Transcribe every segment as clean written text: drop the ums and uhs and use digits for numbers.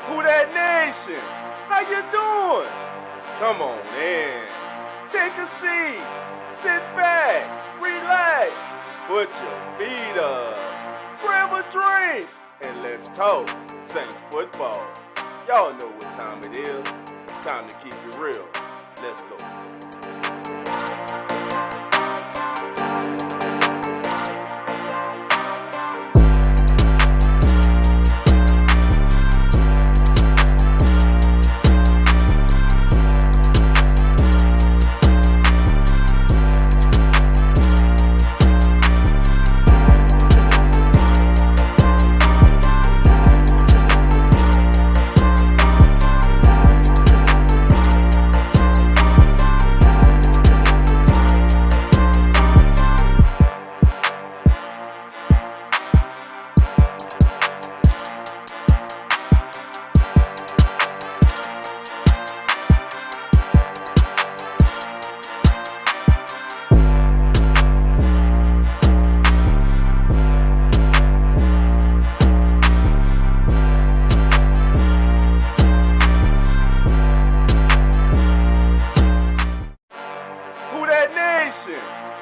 Who that nation? How you doing? Come on in. Take a seat. Sit back. Relax. Put your feet up. Grab a drink. And let's talk Saints football. Y'all know what time it is. Time to keep it real. Let's go.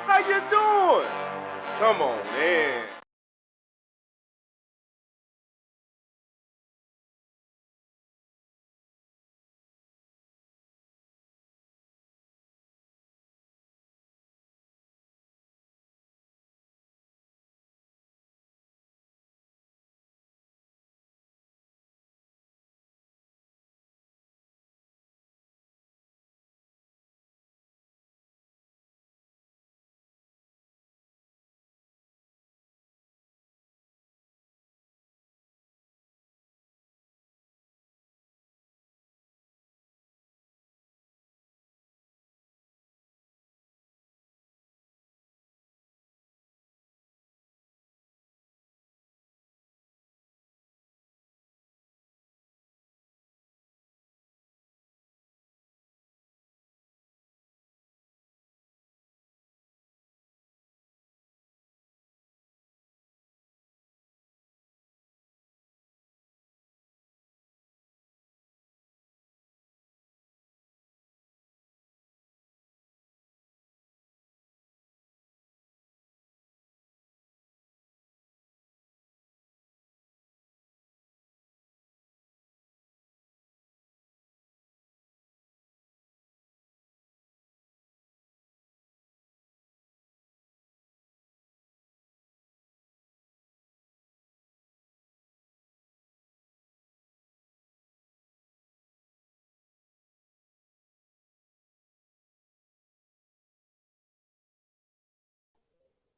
How you doing? Come on in.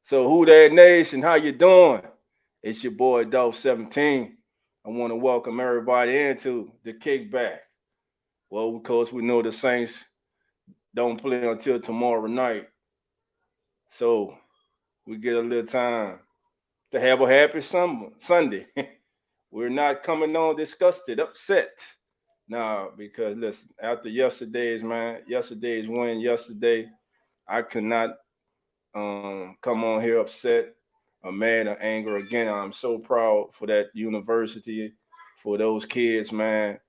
So who that nation? How you doing? It's your boy Dolph 17. I want to welcome everybody into the Kickback. Well, of course, we know the Saints don't play until tomorrow night. So we get a little time to have a happy Sunday. We're not coming on disgusted, upset. Nah, because listen, after yesterday's win yesterday, I could not come on here upset or mad or angry again. I'm so proud for that university, for those kids, man.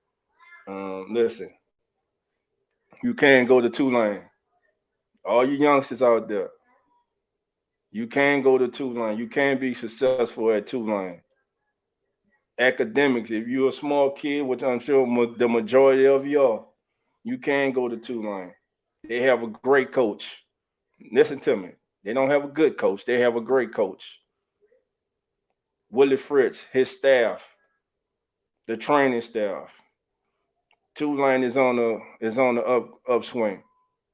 Listen, you can go to Tulane. All you youngsters out there, you can go to Tulane. You can be successful at Tulane. Academics, if you're a small kid, which I'm sure the majority of y'all, you can go to Tulane. They have a great coach. Listen to me. They don't have a good coach. They have a great coach. Willie Fritz, his staff, the training staff. Tulane is on the upswing.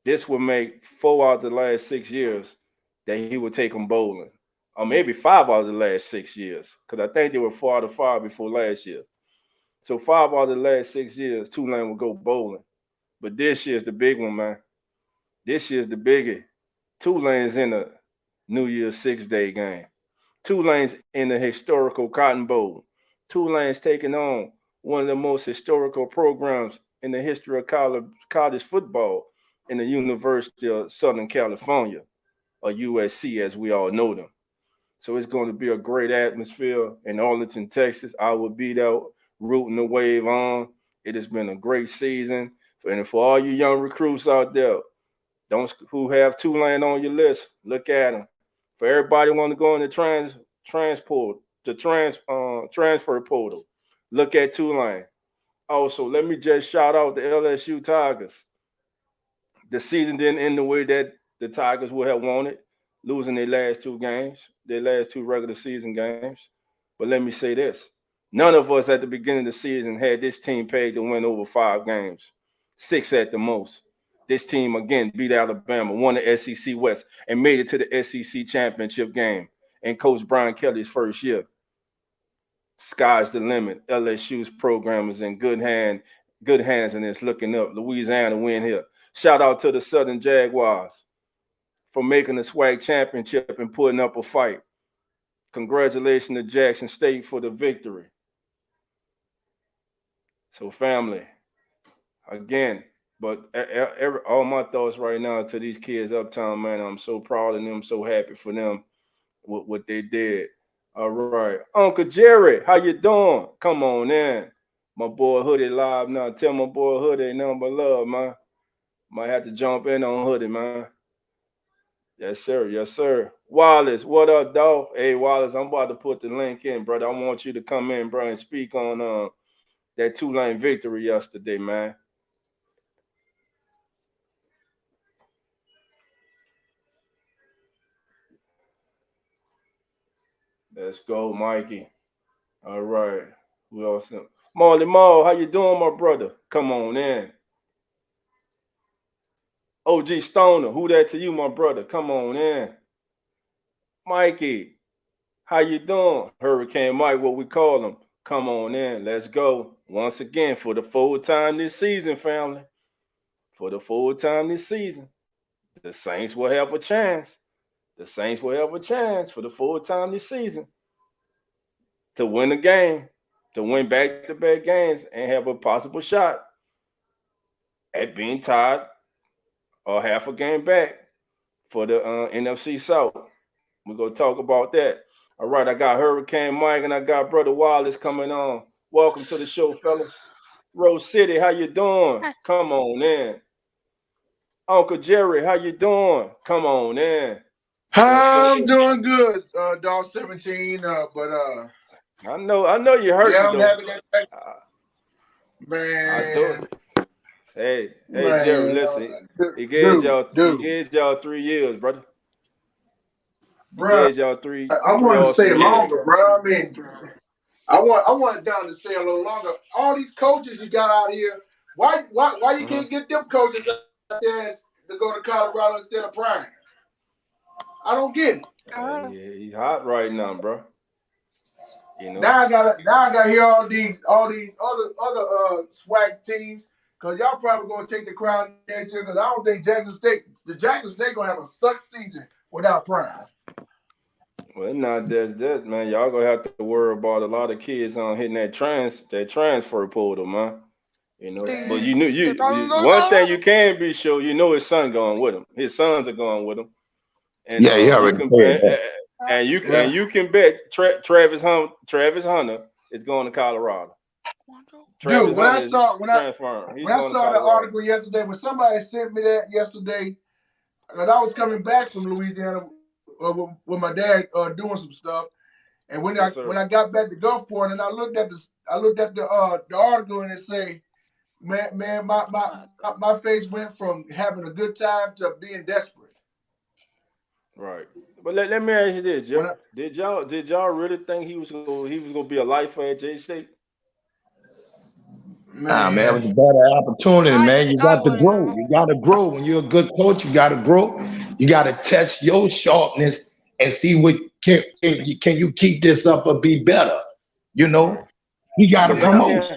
This will make 4 out of the last 6 years that he would take them bowling, or maybe 5 out of the last 6 years, because I think they were 4 out of 5 before last year. So 5 out of the last 6 years, Tulane will go bowling. But this year's the big one, man. This year's the biggie. Tulane's in a New Year's 6-day game. Tulane's in the historical Cotton Bowl. Tulane's taking on one of the most historical programs in the history of college football in the University of Southern California, or USC as we all know them. So it's going to be a great atmosphere in Arlington, Texas. I will be there rooting the wave on. It has been a great season. And for all you young recruits out there, who have Tulane on your list, look at them. For everybody want to go in the transfer portal, look at Tulane. Also, let me just shout out the LSU Tigers. The season didn't end the way that the Tigers would have wanted, losing their last two regular season games. But let me say this. None of us at the beginning of the season had this team pegged to win over 5 games, 6 at the most. This team, again, beat Alabama, won the SEC West, and made it to the SEC championship game in Coach Brian Kelly's first year. Sky's the limit. LSU's program is in good hands, and it's looking up. Louisiana win here. Shout out to the Southern Jaguars for making the SWAC championship and putting up a fight. Congratulations to Jackson State for the victory. So, family, again, but all my thoughts right now to these kids uptown, man. I'm so proud of them, so happy for them with what they did. All right, Uncle Jerry, how you doing? Come on in. My boy Hoodie live now. Tell my boy Hoodie ain't nothing but love, man. Might have to jump in on Hoodie, man. Yes, sir. Yes, sir. Wallace, what up, dog? Hey, Wallace, I'm about to put the link in, brother. I want you to come in, bro, and speak on that Tulane victory yesterday, man. Let's go, Mikey. All right. Who else? Marley Maul, how you doing, my brother? Come on in. OG Stoner, who that to you, my brother? Come on in. Mikey, how you doing? Hurricane Mike, what we call him. Come on in. Let's go. Once again, for the full time this season, family. For the full time this season. The Saints will have a chance. The Saints will have a chance for the full time this season to win a game, to win back-to-back games, and have a possible shot at being tied or half a game back for the NFC South. We're going to talk about that. All right, I got Hurricane Mike and I got Brother Wallace coming on. Welcome to the show, fellas. Rose City, how you doing? Come on in. Uncle Jerry, how you doing? Come on in. I'm doing good, Dog 17. But I know you hurt. Yeah, I'm having that. Man, I told you. Hey, man, Jerry, listen. He gave y'all 3 years, brother. He gave y'all three I wanted to stay awesome longer, years. bro. I mean, I want Don to stay a little longer. All these coaches you got out here, why you can't get them coaches out there to go to Colorado instead of Prime? I don't get it. He's hot right now, bro. You know. Now I gotta hear all these other SWAC teams, because y'all probably gonna take the crown next year, because I don't think Jackson State gonna have a suck season without Prime. Well, not that, man. Y'all gonna have to worry about a lot of kids on hitting that transfer portal, man. You know, but one thing you can be sure, his son going with him. His sons are going with him. And yeah, you already said that. And you can bet Travis Hunter is going to Colorado. Dude, when I saw the article yesterday, when somebody sent me that yesterday, because I was coming back from Louisiana with my dad doing some stuff, and when I got back to Gulfport, and I looked at the article, and it say, man, my face went from having a good time to being desperate. Right. But let me ask you this, Joe. Did y'all really think he was gonna be a lifer at J State? Man, it was a better opportunity, man. You got to grow. You got to grow. When you're a good coach, you got to grow. You got to test your sharpness and see what can you keep this up or be better. Right. He got to promote.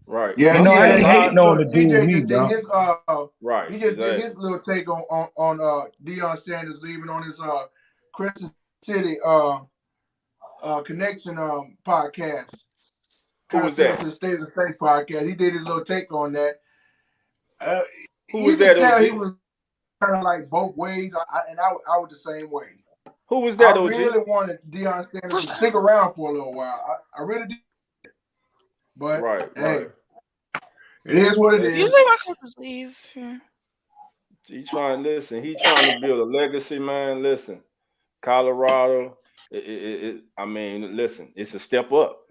Right. Yeah, I ain't hating on the dude either. He just did his little take on Deion Sanders leaving on his Crescent City Connection podcast. Who was that? To the State of the Saints podcast. He did his little take on that. Who was that? OG? He was kind of like both ways, and I was the same way. Who was that? I OG? really wanted Deion Sanders to stick around for a little while. I really did. But right. It is what it is. Usually my coaches leave. Yeah. He trying to build a legacy, man. Listen, Colorado. I mean, listen, it's a step up.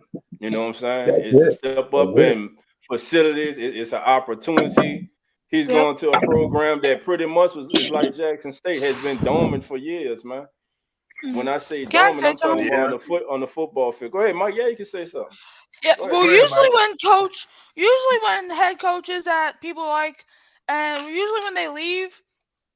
You know what I'm saying? It's a step up in facilities. It's an opportunity. He's going to a program that pretty much is like Jackson State, has been dormant for years, man. When I say dormant, I'm talking about on the football field. Go ahead, Mike. Yeah, you can say something. Yeah, well, usually when head coaches that people like, and usually when they leave,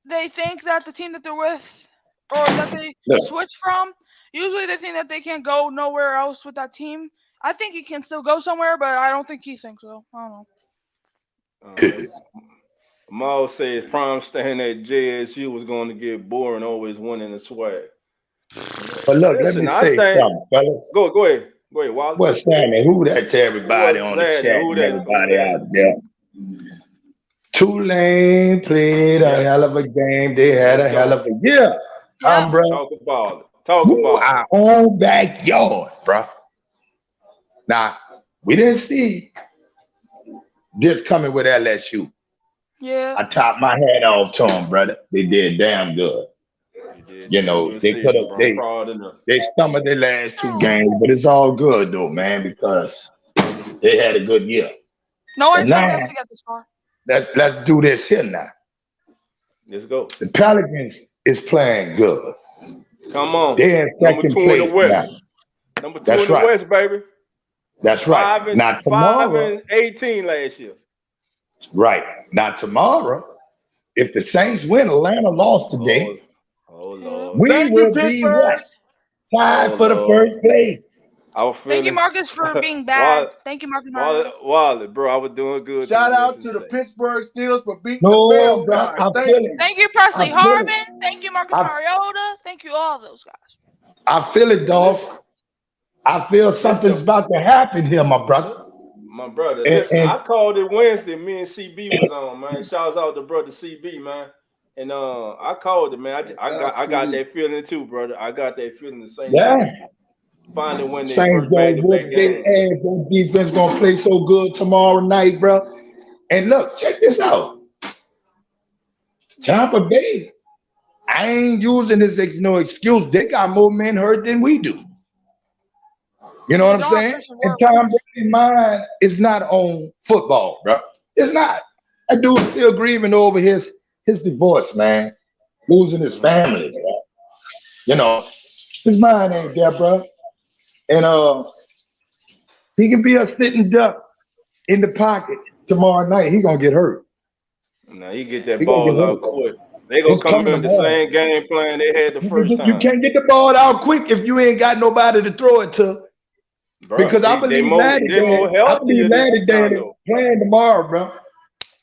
they think that the team that they're with or that they switch from, usually they think that they can't go nowhere else with that team. I think he can still go somewhere, but I don't think he thinks so. I don't know. Mao says prime stand at JSU was going to get boring, always winning the swag. But look, let me say something, fellas. Go ahead. Wallace. What's Sammy? Who that to everybody on the chat and everybody out there? Tulane played a hell of a game. They had a hell of a year. Bro. Talk about it. Our own backyard, bro. Now, we didn't see this coming with LSU. Yeah. I topped my hat off to them, brother. They did damn good. You know, they could have they stumbled their last two games, but it's all good though, man, because they had a good year. No one expected us to get this far. Let's do this here now. Let's go. The Pelicans is playing good. Come on. They're in second place in the West. now. Number 2 in the West, baby. That's right. 5 and 18 last year. Right. Now tomorrow, if the Saints win, Atlanta lost today. Oh Lord. We will be what? Tied for the first place. Thank you, Marcus, for being bad. Thank you, Marcus. Wally, bro, I was doing good. Shout out to the Pittsburgh Steelers for beating the Bell guys. Thank you, Presley Harvin. Thank you, Marcus Mariota. Thank you, all those guys. I feel it, Dolph. I feel something's about to happen here, my brother. My brother, listen, I called it Wednesday. Me and CB was on, man. Shouts out to brother CB, man. And I called it, man. I got that feeling too, brother. I got that feeling the same. Yeah. Finally, when they Saints gonna whoop their ass. Their defense gonna play so good tomorrow night, bro. And look, check this out. Tampa Bay, I ain't using this as no excuse. They got more men hurt than we do. You know what I'm saying? And Tom Brady's mind is not on football, bro. It's not. That dude's still grieving over his divorce, man. Losing his family, bro. You know, his mind ain't there, bro. And he can be a sitting duck in the pocket tomorrow night. He gonna get hurt. Now he get that ball out quick. They gonna come in the same game plan they had the first time. You can't get the ball out quick if you ain't got nobody to throw it to. Bro, because I believe they're more healthy playing tomorrow, bro.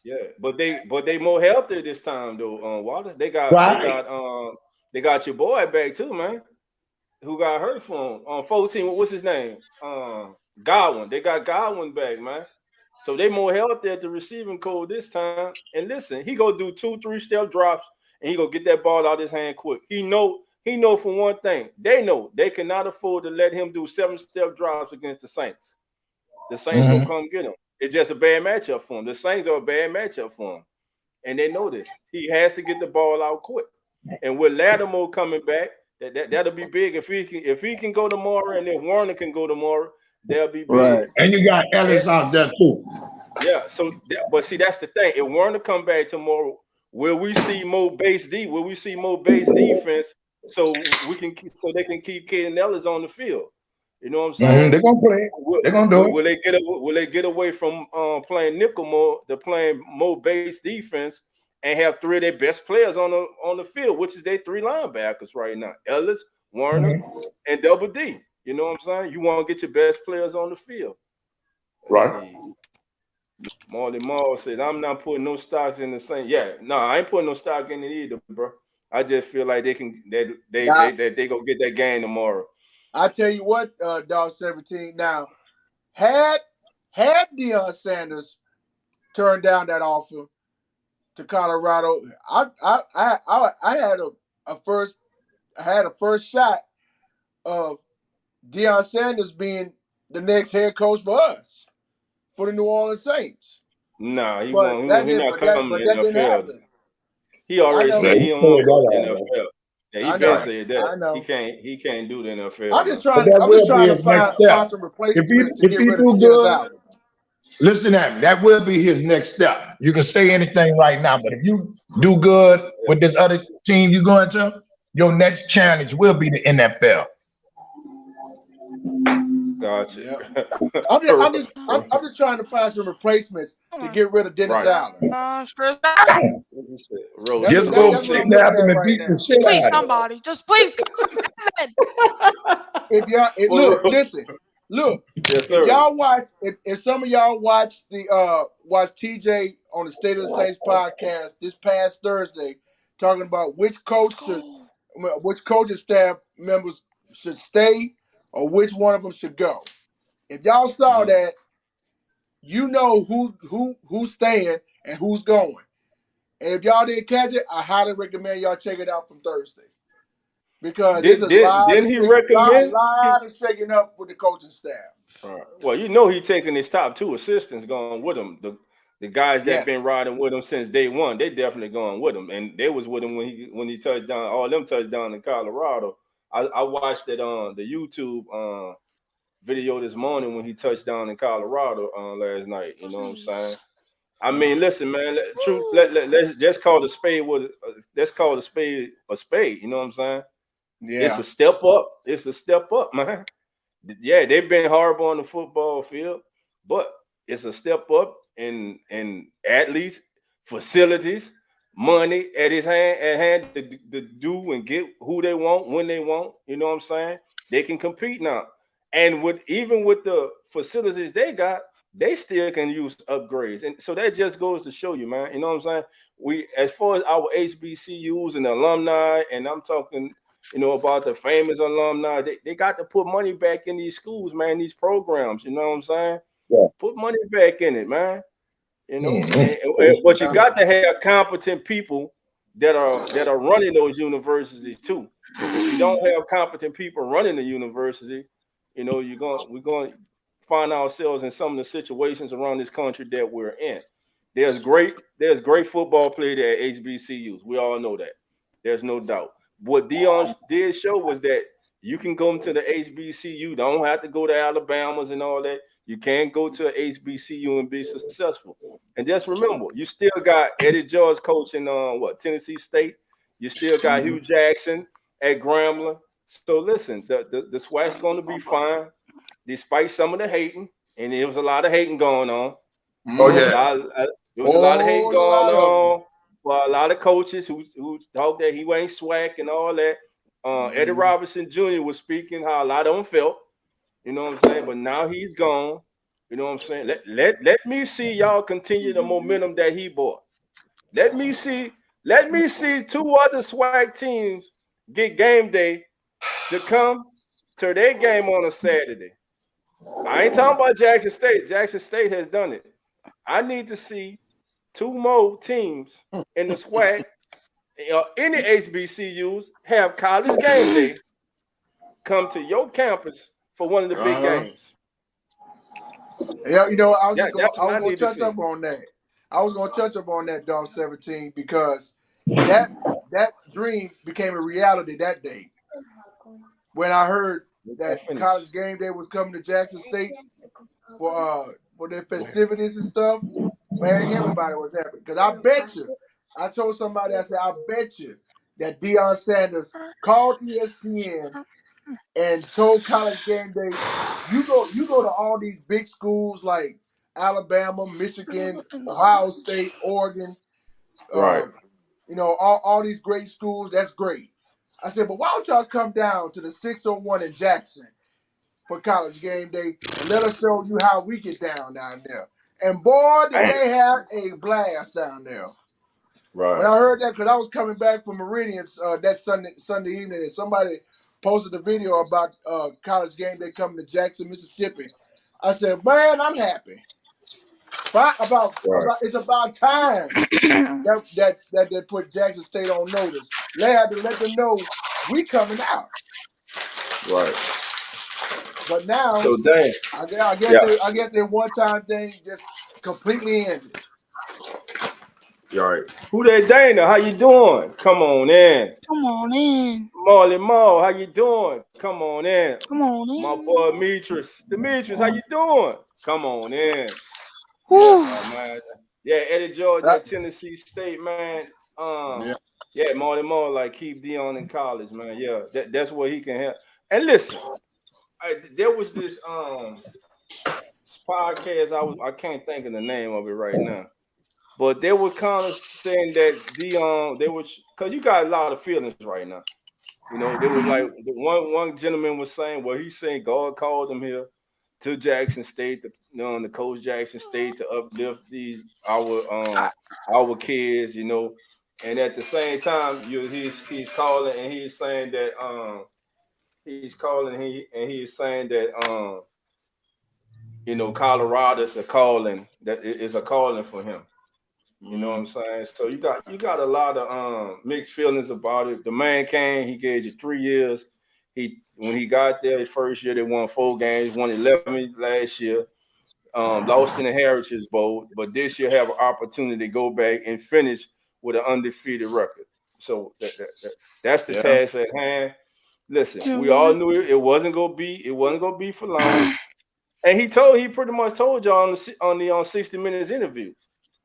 Yeah, but they more healthy this time though. Wallace, they got your boy back too, man. Who got hurt from 14? What's his name? Godwin. They got Godwin back, man. So they more healthy at the receiving core this time. And listen, he go do 2-3 step drops, and he go get that ball out his hand quick. He know for one thing. They know they cannot afford to let him do 7-step drops against the Saints. The Saints gonna come get him. It's just a bad matchup for him. The Saints are a bad matchup for him, and they know this. He has to get the ball out quick. And with Lattimore coming back, that'll be big. If he can go tomorrow, and if Warner can go tomorrow, they'll be big. Right. And you got Ellis out there too. Yeah. So, but see, that's the thing. If Warner come back tomorrow, will we see more base D? Will we see more base defense? So they can keep Kaden Ellis on the field. You know what I'm saying? They're gonna play. They're gonna do it. Will they get away from playing nickel more? They're playing more base defense and have 3 of their best players on the field, which is their 3 linebackers right now: Ellis, Warner, and Double D. You know what I'm saying? You want to get your best players on the field, right? Marley Mall says, "I'm not putting no stocks in the same." Yeah, no, I ain't putting no stock in it either, bro. I just feel like they go get that game tomorrow. I tell you what, Dog 17. Now, had Deion Sanders turned down that offer to Colorado, I had a first shot of Deion Sanders being the next head coach for us. for the New Orleans Saints. Nah, he won't. He not coming to the NFL. He already said he don't want to go to the NFL. Yeah, he been said that. I know. He can't do the NFL. I'm just trying to find some replacements to get rid of Dennis Allen. Listen at me. That will be his next step. You can say anything right now, but if you do good with this other team you going to, your next challenge will be the NFL. Gotcha. Yep. I'm just trying to find some replacements to get rid of Dennis Allen. Just go kidnap him and beat the shit out of him. Please, somebody, just please. Look. Yes, if y'all watch, if some of y'all watch watch TJ on the State of the Saints podcast this past Thursday, talking about which coaching staff members should stay or which one of them should go. If y'all saw that, you know who's staying and who's going. And if y'all didn't catch it, I highly recommend y'all check it out from Thursday. Because there's a lot of shaking up with the coaching staff. Right. Well, you know he's taking his top 2 assistants going with him. The guys that been riding with him since day one, they definitely going with him. And they was with him when he touched down, all them touchdowns in Colorado. I watched it on the YouTube video this morning when he touched down in Colorado last night. You know what I'm saying? I mean, listen, man. Let's just call the spade let's call the spade a spade. You know what I'm saying? Yeah. It's a step up. It's a step up, man. Yeah, they've been horrible on the football field, but it's a step up in athletes, facilities, money at hand to do and get who they want when they want. You know what I'm saying? They can compete now. And even with the facilities they got, they still can use upgrades. And so that just goes to show you, man. You know what I'm saying? As far as our HBCUs and the alumni, and I'm talking, about the famous alumni, they got to put money back in these schools, man, these programs. You know what I'm saying? Yeah. Put money back in it, man. But you got to have competent people that are running those universities too. If you don't have competent people running the university, we're going to find ourselves in some of the situations around this country that we're in. There's great football players at HBCUs. We all know that. There's no doubt. What Dion did show was that you can go into the HBCU. Don't have to go to Alabama's and all that. You can go to an HBCU and be successful. And just remember, you still got Eddie George coaching Tennessee State. You still got Hugh Jackson at Grambling. So listen, the SWAC's going to be fine, despite some of the hating. And there was a lot of hating going on. Oh yeah, there was a lot of hating going on. For a lot of coaches who talked that he ain't SWAC and all that. Eddie Robinson Jr. was speaking how a lot of them felt. You know what I'm saying? But now he's gone. You know what I'm saying? Let me see y'all continue the momentum that he brought. Let me see 2 other SWAC teams get game day to come to their game on a Saturday. I ain't talking about Jackson State. Jackson State has done it. I need to see 2 more teams in the SWAC, any HBCUs have college game day come to your campus for one of the big games. Yeah, I was going to touch up on that. I was going to touch up on that, Dog 17, because that dream became a reality that day. When I heard that college game day was coming to Jackson State for their festivities and stuff, man, everybody was happy. Because I bet you, I told somebody, I said, I bet you that Deion Sanders called ESPN and told College Game Day, you go to all these big schools like Alabama, Michigan, Ohio State, Oregon, right? All these great schools. That's great. I said, but why don't y'all come down to the 601 in Jackson for College Game Day and let us show you how we get down there. And boy, did they have a blast down there. Right. When I heard that, because I was coming back from Meridian that Sunday evening, and somebody posted a video about College Game Day coming to Jackson, Mississippi. I said, man, I'm happy. It's about time that they put Jackson State on notice. They had to let them know we coming out. Right. But now, so dang. I guess the one-time thing just completely ended. You all right? Who that Dana? How you doing? Come on in. Come on in. Marley Mo, how you doing? Come on in. Come on in. My boy Demetrius, how you doing? Come on in. Whew. Man. Yeah, Eddie George at Tennessee State, man. Yeah, Marley Mo, like keep Dion in college, man. Yeah, that's what he can help. And listen, there was this podcast. I can't think of the name of it right now. But they were kind of saying that Dion, they were, because you got a lot of feelings right now. You know, they were like, one gentleman was saying, well, he's saying God called him here to Jackson State, the coach Jackson State, to uplift our kids, you know. And at the same time, he's calling and he's saying that he's saying that you know, Colorado's a calling for him. You know what I'm saying? So you got a lot of mixed feelings about it. The man came, he gave you 3 years. When he got there, his first year they won 4 games, won 11 last year, lost in the Heritage Bowl, but this year have an opportunity to go back and finish with an undefeated record. So that's the task at hand. Listen, we all knew it wasn't gonna be for long. And he pretty much told y'all on the 60 Minutes interview,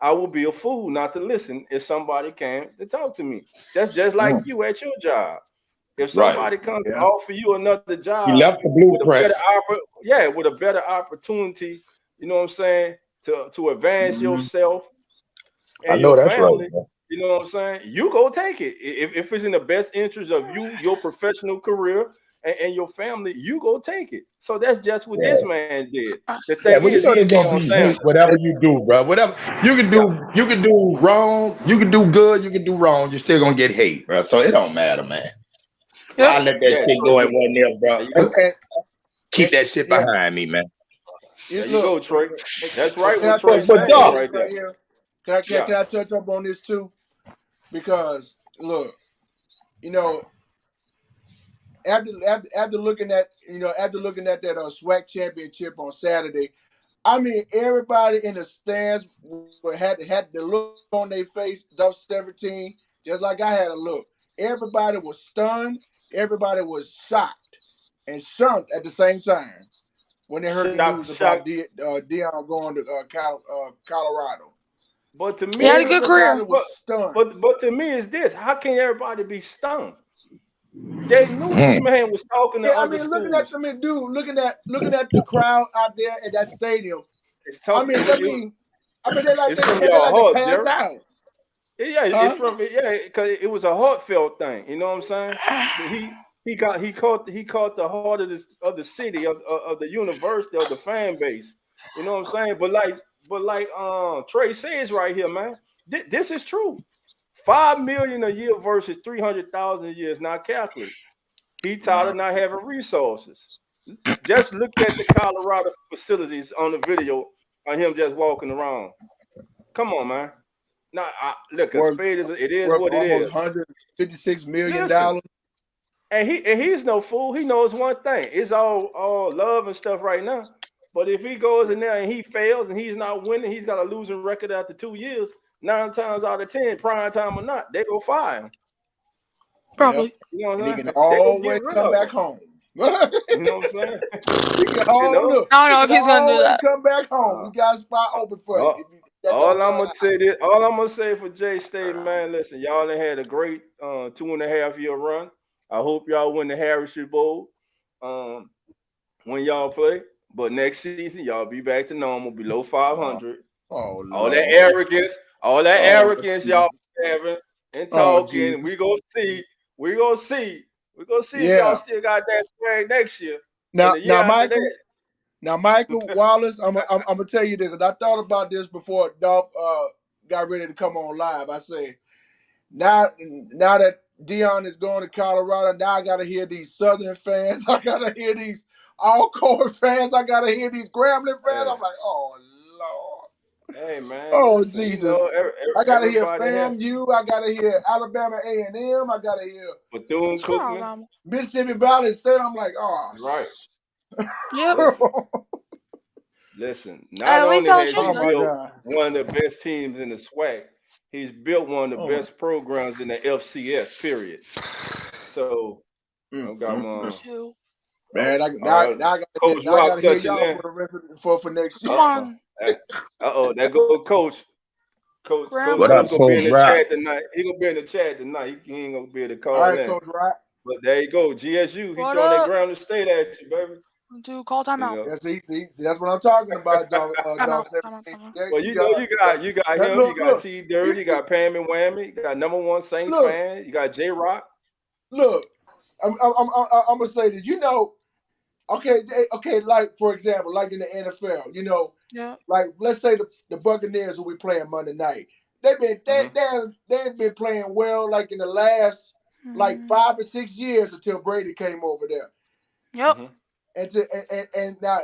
I will be a fool not to listen if somebody came to talk to me. That's just like you at your job. If somebody comes to offer you another job with a better opportunity, you know what I'm saying, to advance yourself and your family, you know what I'm saying, you go take it. If it's in the best interest of you, your professional career, and your family, you go take it. So that's just what this man did. The thing is, there's gonna be hate, whatever you do, bro. Whatever you can do, you can do wrong, you can do good, you can do wrong. You're still gonna get hate, bro. So it don't matter, man. I let that shit go in one there, bro. Keep that shit behind me, man. There you go, Trey. That's right. What Trey saying right there. Can I touch up on this too? Because look, you know, after looking at that SWAC championship on Saturday, I mean, everybody in the stands had the look on their face, those 17, just like I had a look. Everybody was stunned. Everybody was shocked and shunned at the same time when they heard the news about Dion going to Colorado. But to me, he had a good career. But to me, is this: how can everybody be stunned? They knew this man was talking to other schools. Looking at them, dude, looking at the crowd out there at that stadium. They're like to pass out. Yeah, because it was a heartfelt thing. You know what I'm saying? He caught the heart of the city, of the university, of the fan base. You know what I'm saying? But like Trey says right here, man, this is true. $5 million a year versus $300,000 a year is not calculated. He tired of not having resources. Just look at the Colorado facilities on the video of him just walking around. Come on, man. Now, look, a spade is what it is. $156 million. And he's no fool. He knows one thing. It's all love and stuff right now. But if he goes in there and he fails and he's not winning, he's got a losing record after 2 years. 9 times out of 10, prime time or not, they go fire him. Probably. Yep. You know what I'm saying? He can always come back home. You know what I'm saying? He can I don't know if he's gonna do that. Come back home. We got a spot open for you. All I'm gonna say for J State, man, listen, y'all done had a great 2.5 year run. I hope y'all win the Heritage Bowl when y'all play. But next season, y'all be back to normal, below 500. All that arrogance y'all having and talking. We gonna see if y'all still got that swag next year. Now, Michael Wallace, I'm gonna tell you this because I thought about this before Dolph got ready to come on live. I say, now that Dion is going to Colorado, now I gotta hear these Southern fans. I gotta hear these Alcorn fans. I gotta hear these Grambling fans. I'm like, oh Lord. Hey man. Oh listen, Jesus. You know, I gotta hear FAMU. I gotta hear Alabama A&M. I gotta hear Bethune-Cookman, Mississippi Valley State. I'm like, oh right. Yeah. Listen, not only has he LSU built one of the best teams in the SWAC, he's built one of the best programs in the FCS, period. So, I got my man. Now I got to hear y'all for next year. Come on. There go Coach. Coach what up, gonna be in the Rock? chat tonight. He gonna be in the chat tonight. He ain't gonna be able to call All right, in. Coach Rock. But there you go, GSU. He throwing that ground state at you, baby. Do call timeout. You know? See, that's what I'm talking about, Dog. Well, you know, you got him. You got T Dirty. You got Pammy Whammy. You got #1 Saints fan. You got J Rock. Look, I'm gonna say this. You know, okay. Like for example, like in the NFL, you know, like let's say the Buccaneers who we playing Monday night. They've been playing well like in the last like 5 or 6 years until Brady came over there. Yep. And now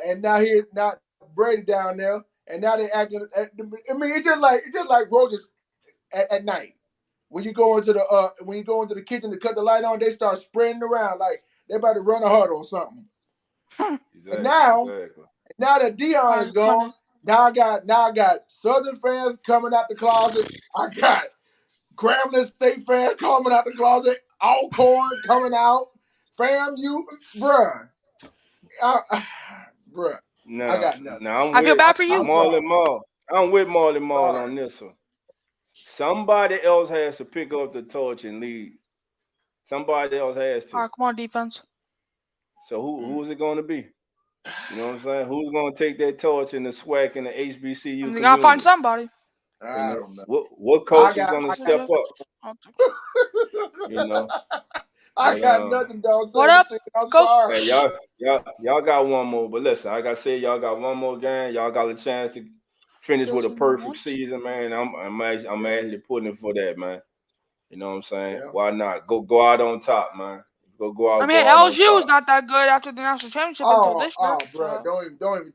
Brady down there, and now they acting. I mean, it's just like roaches at night. When you go into the kitchen to cut the light on, they start spreading around like they're about to run a huddle or something. Exactly, and now that Dion is gone, now I got Southern fans coming out the closet. I got Grambling State fans coming out the closet. Alcorn coming out. Bruh. I got nothing. Now I feel bad for you. Marlon Mall. I'm with Marlon Mall on this one. Somebody else has to pick up the torch and lead. Somebody else has to. All right, come on, defense. So who's it going to be? You know what I'm saying? Who's going to take that torch in the SWAC and the HBCU community? You got to find somebody. I don't know. What coach is going to step up? You know? I got nothing, dog. What up? I'm sorry. Hey, y'all got one more, but listen, like I said, y'all got one more game. Y'all got a chance to finish with a perfect season, man. I'm actually putting it for that, man. You know what I'm saying? Yeah. Why not? Go out on top, man. Go out. I mean, LSU is not that good after the national championship until this year. Bro, don't even.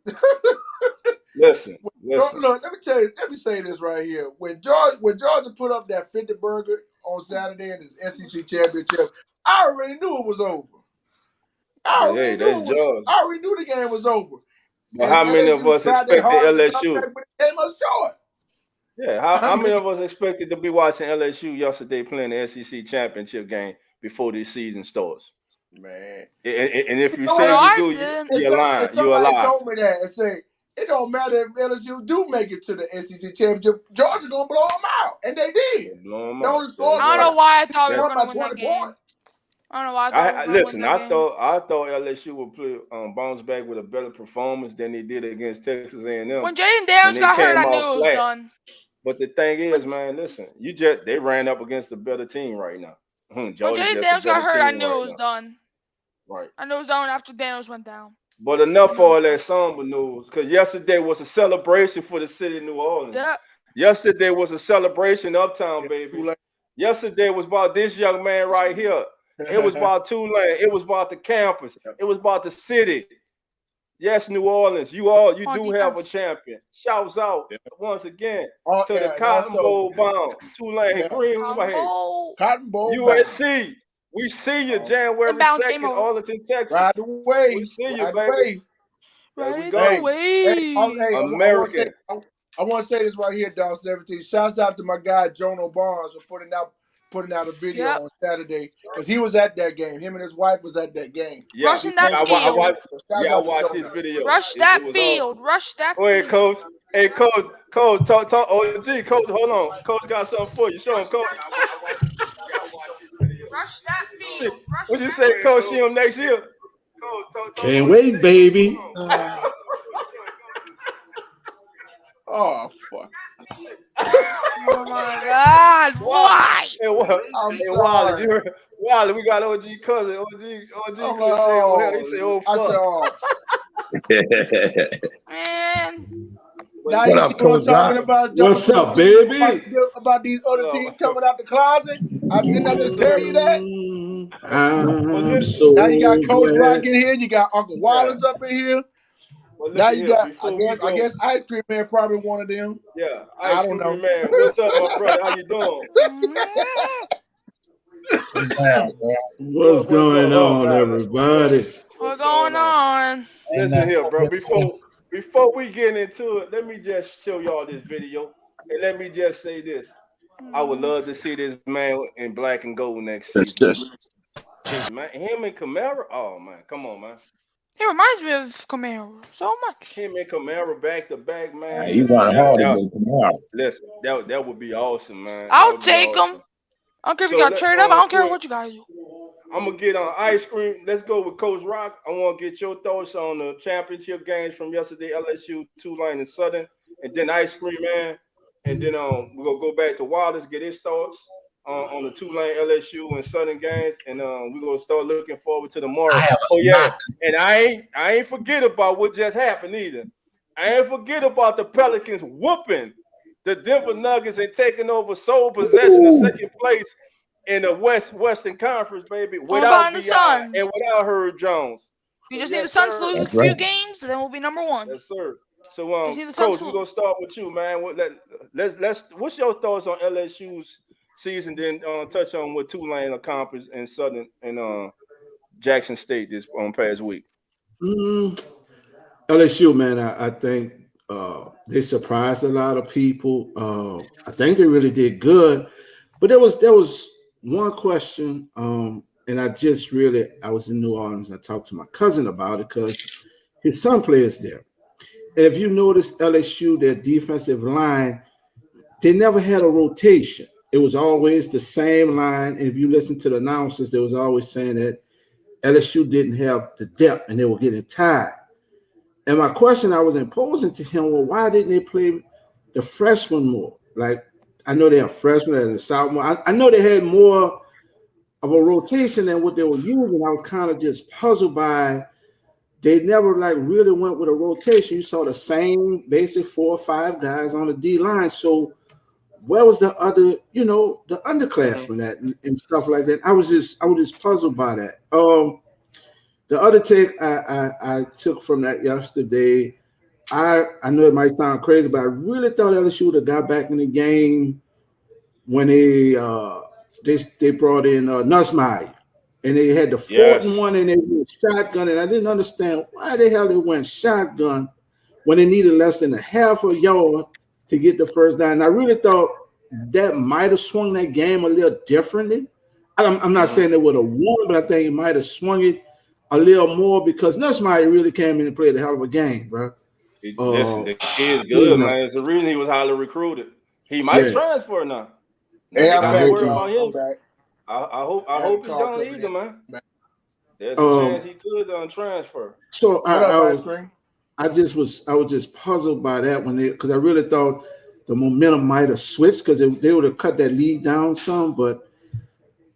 Listen. Look, let me say this right here. When Georgia put up that 50 burger on Saturday in his SEC championship, I already knew it was over. I already knew the game was over. But how many of us expected LSU? Came up short. Yeah, how many of us expected to be watching LSU yesterday playing the SEC championship game before this season starts? Man. And if you say you do, you're lying. You're a liar. Somebody told me that and say, it don't matter if LSU do make it to the SEC championship. Georgia gonna blow them out, and they did. I don't know why I thought we were gonna win that game. Points. I don't know why I thought LSU would play bounce back with a better performance than they did against Texas A&M. When Jaden Daniels got hurt, I knew it was done. But the thing is, man, listen, they ran up against a better team right now. When Jaden Daniels got hurt, I knew it was done. Right. I knew it was done after Daniels went down. But enough for all that somber news, because yesterday was a celebration for the city of New Orleans. Yeah. Yesterday was a celebration uptown, baby. Yesterday was about this young man right here. It was about TULANE. It was about the campus. It was about the city. Yes, New Orleans, you do have a champion. Shouts out once again to the Cotton Bowl bound TULANE Green Cotton Bowl USC. We see you January 2nd, Arlington, Texas. Right away. We see you, baby. Right away. American. I want to say this right here, Dawg 17. Shouts out to my guy Jono Barnes for putting out a video on Saturday because he was at that game. Him and his wife was at that game. Yeah, rushing that field. I watched his video. Rush that field. Awesome. Rush that field. Wait, Coach. Hey, Coach, talk. OG, Coach, hold on. Coach got something for you. Show him, Coach. Rush that field. What you say, Coach? See him next year. Can't wait, baby. Oh, fuck. Oh, my God. Why? I'm sorry. Wally, we got OG cousin. OG he said, oh, fuck. Man. Now you see what I'm talking about. What's up, baby? About these other teams coming out the closet. Didn't I just tell you that? I'm so now you got Coach Rock in here. You got Uncle Wallace up in here. Well, now you got, I guess Ice Cream Man probably one of them. Yeah, I don't know. Man. What's up, my brother? How you doing? What's going on, everybody? What's going on? Listen here, bro. Before we get into it, let me just show y'all this video. And let me just say this. I would love to see this man in black and gold next season. Man, him and Kamara. Oh man, come on, man. He reminds me of Camaro so much. Him and Kamara back to back, man. He run hard against Kamara. Listen, that would be awesome, man. I'll take him. I don't care if you got turned up. I don't care what you got to do. I'm gonna get on ice cream. Let's go with Coach Rock. I want to get your thoughts on the championship games from yesterday, LSU, Tulane, and Southern, and then ice cream, man. And then we're gonna go back to Wallace, get his thoughts on the Tulane, LSU, and Southern games, and we're gonna start looking forward to tomorrow. Oh yeah, and I ain't forget about what just happened either. I ain't forget about the Pelicans whooping the Denver Nuggets and taking over sole possession of second place in the Western Conference, baby, without B.I. and without Herb Jones. You just need the Suns to lose a few games, and then we'll be number one. Yes, sir. So, Coach, we're gonna start with you, man. Let's. What's your thoughts on LSU's season? Then touch on what Tulane accomplished in Southern and Jackson State this past week. LSU, man, I think they surprised a lot of people. I think they really did good, but there was one question, and I was in New Orleans. I talked to my cousin about it because his son plays there. And if you notice LSU, their defensive line, they never had a rotation. It was always the same line. And if you listen to the announcers, they was always saying that LSU didn't have the depth and they were getting tired. And my question I was imposing to him, well, why didn't they play the freshmen more? Like, I know they have freshmen and sophomore. I know they had more of a rotation than what they were using. I was kind of just puzzled by they never really went with a rotation. You saw the same basic 4 or 5 guys on the D line. So where was the other, the underclassmen at and stuff like that? I was just puzzled by that. The other take I took from that yesterday, I know it might sound crazy, but I really thought LSU would have got back in the game when they brought in Nussmeier. And they had the 4th and 1 and they went shotgun. And I didn't understand why the hell they went shotgun when they needed less than a half a yard to get the first down. And I really thought that might have swung that game a little differently. I'm not saying they would have won, but I think it might have swung it a little more because Nussmeier really came in and played a hell of a game, bro. Listen, the kid's good, man. It's the reason he was highly recruited. He might transfer now. Yeah, I'm back. I hope he don't either, man. There's a chance he could transfer. So I was just puzzled by that because I really thought the momentum might have switched because they would have cut that lead down some, but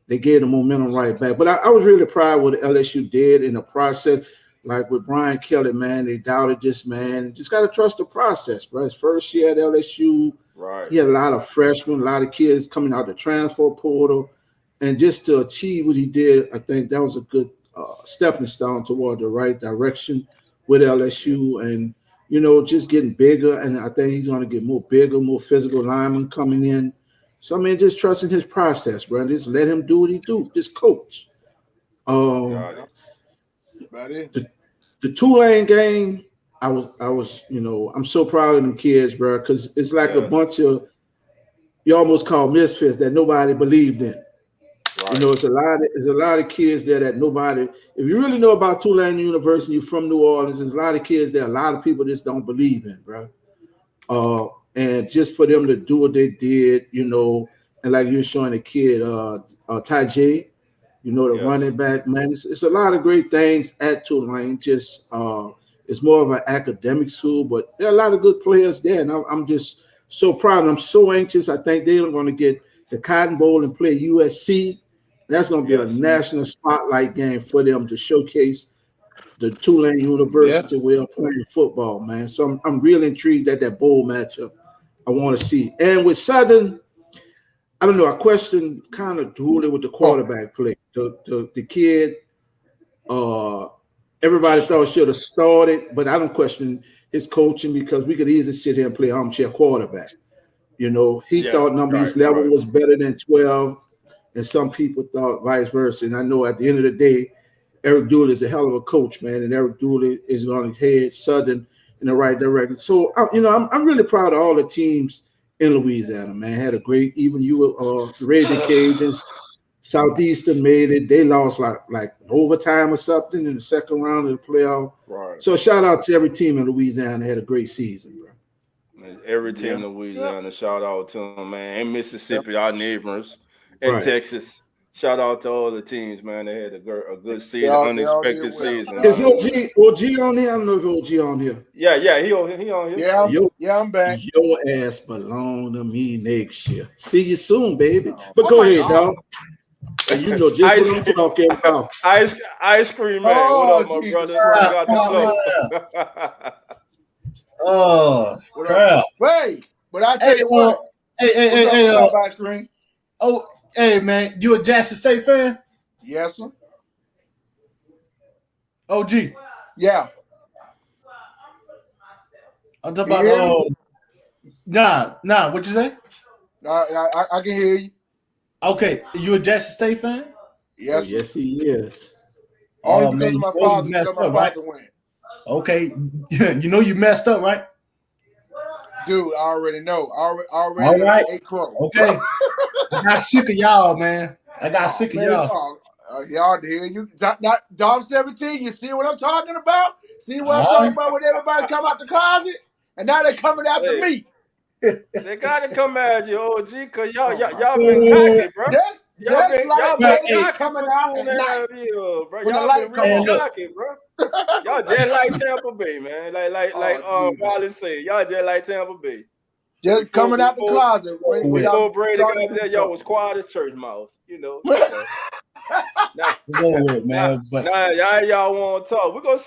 they gave the momentum right back. But I was really proud of what LSU did in the process. Like with Brian Kelly, man, they doubted this man. Just got to trust the process, bro. His first year at LSU, right? He had a lot of freshmen, a lot of kids coming out the transfer portal. And just to achieve what he did, I think that was a good stepping stone toward the right direction with LSU and, just getting bigger. And I think he's going to get more bigger, more physical linemen coming in. So, I mean, just trusting his process, bro. Just let him do what he do. Just coach. The Tulane game, I was, I'm so proud of them kids, bro, because it's like a bunch of, you almost call misfits that nobody believed in. Right. It's a lot of kids there that nobody. If you really know about Tulane University, you're from New Orleans. There's a lot of kids there. A lot of people just don't believe in, bro. And just for them to do what they did, and like you're showing the kid, Ty J, the running back, man. It's a lot of great things at Tulane. Just it's more of an academic school, but there are a lot of good players there, and I'm just so proud. And I'm so anxious. I think they're going to get the Cotton Bowl and play USC. That's going to be a national spotlight game for them to showcase the Tulane University way of playing football, man. So I'm really intrigued at that bowl matchup. I want to see. And with Southern, I don't know, I question kind of dually with the quarterback play. The kid, everybody thought should have started, but I don't question his coaching because we could easily sit here and play armchair quarterback. He thought number level was better than 12. And some people thought vice versa. And I know at the end of the day, Eric Dooley is a hell of a coach, man, and Eric Dooley is going to head Southern in the right direction. So, I'm really proud of all the teams in Louisiana, man. Had a great, even the Raging Cajuns, Southeastern made it. They lost like overtime or something in the second round of the playoff. Right. So shout out to every team in Louisiana. Had a great season, bro. Man, every team in Louisiana, shout out to them, man. And Mississippi, our neighbors, and Texas. Shout out to all the teams, man. They had a good season, unexpected season. Is OG on here? I don't know if OG on here. Yeah, he on here. Yeah, I'm back. Your ass belong to me next year. See you soon, baby. But go ahead, dog. And you know just what I'm talking about. Ice cream man. What up, my brother? Oh, crap. Wait, but I tell you what. Ice cream. Oh, hey, man, you a Jackson State fan? Yes, sir. OG. Yeah. I'm talking about. Nah. What you say? I can hear you. Okay, you a Jackson State fan? Yes. Yes, he is. Only because of my father. Because my father went. Okay, you know you messed up, right? Dude, I already know. All right. A crow. Okay. I got sick of y'all, man. I got sick of y'all. Y'all hear you. Dom 17, you see what I'm talking about? See what I'm talking about when everybody come out the closet? And now they're coming after me. They gotta come at you, OG, because y'all been cocky, bro. Y'all been coming out at night. Bro. Y'all been really cocky, bro. Y'all just like Tampa Bay, man. Like Wallace said, y'all just like Tampa Bay. Just coming out the closet. Before Brady got there, y'all was quiet as church mouse, you know. Now y'all want to talk. We're gonna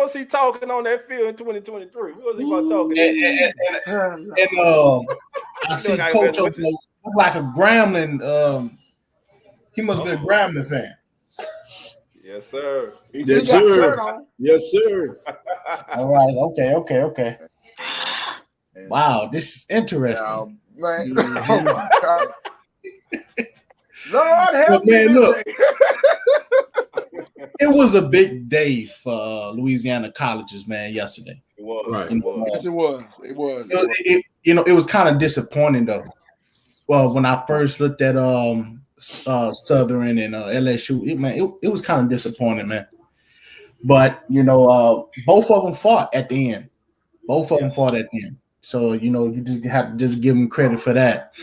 see talking on that field in 2023. We're gonna see about talking. And I see Coach look like a Gremlin. He must be a Gremlin fan. Yes, sir. Yes, sir. Yes, sir. All right. Okay. Wow, this is interesting. Man. Oh my God. Lord help me. Look. It was a big day for Louisiana colleges, man, yesterday. It was. Right. Yes, it was. It was. It was kind of disappointing though. Well, when I first looked at Southern and LSU, it was kind of disappointing, man. But both of them fought at the end. So you just have to give them credit for that.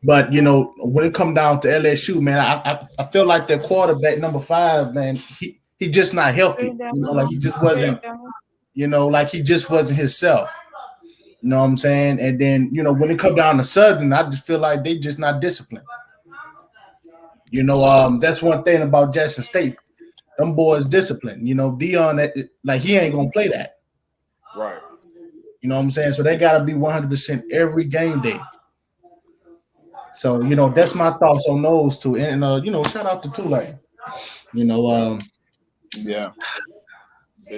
But when it come down to LSU, man, I feel like their quarterback number 5, man, he just not healthy. Like he just wasn't. Like he just wasn't himself. You know what I'm saying? And then when it come down to Southern, I just feel like they just not disciplined. That's one thing about Jackson State. Them boys disciplined. Dion, like he ain't gonna play that. Right. You know what I'm saying? So they gotta be 100% every game day. So that's my thoughts on those two. And shout out to Tulane.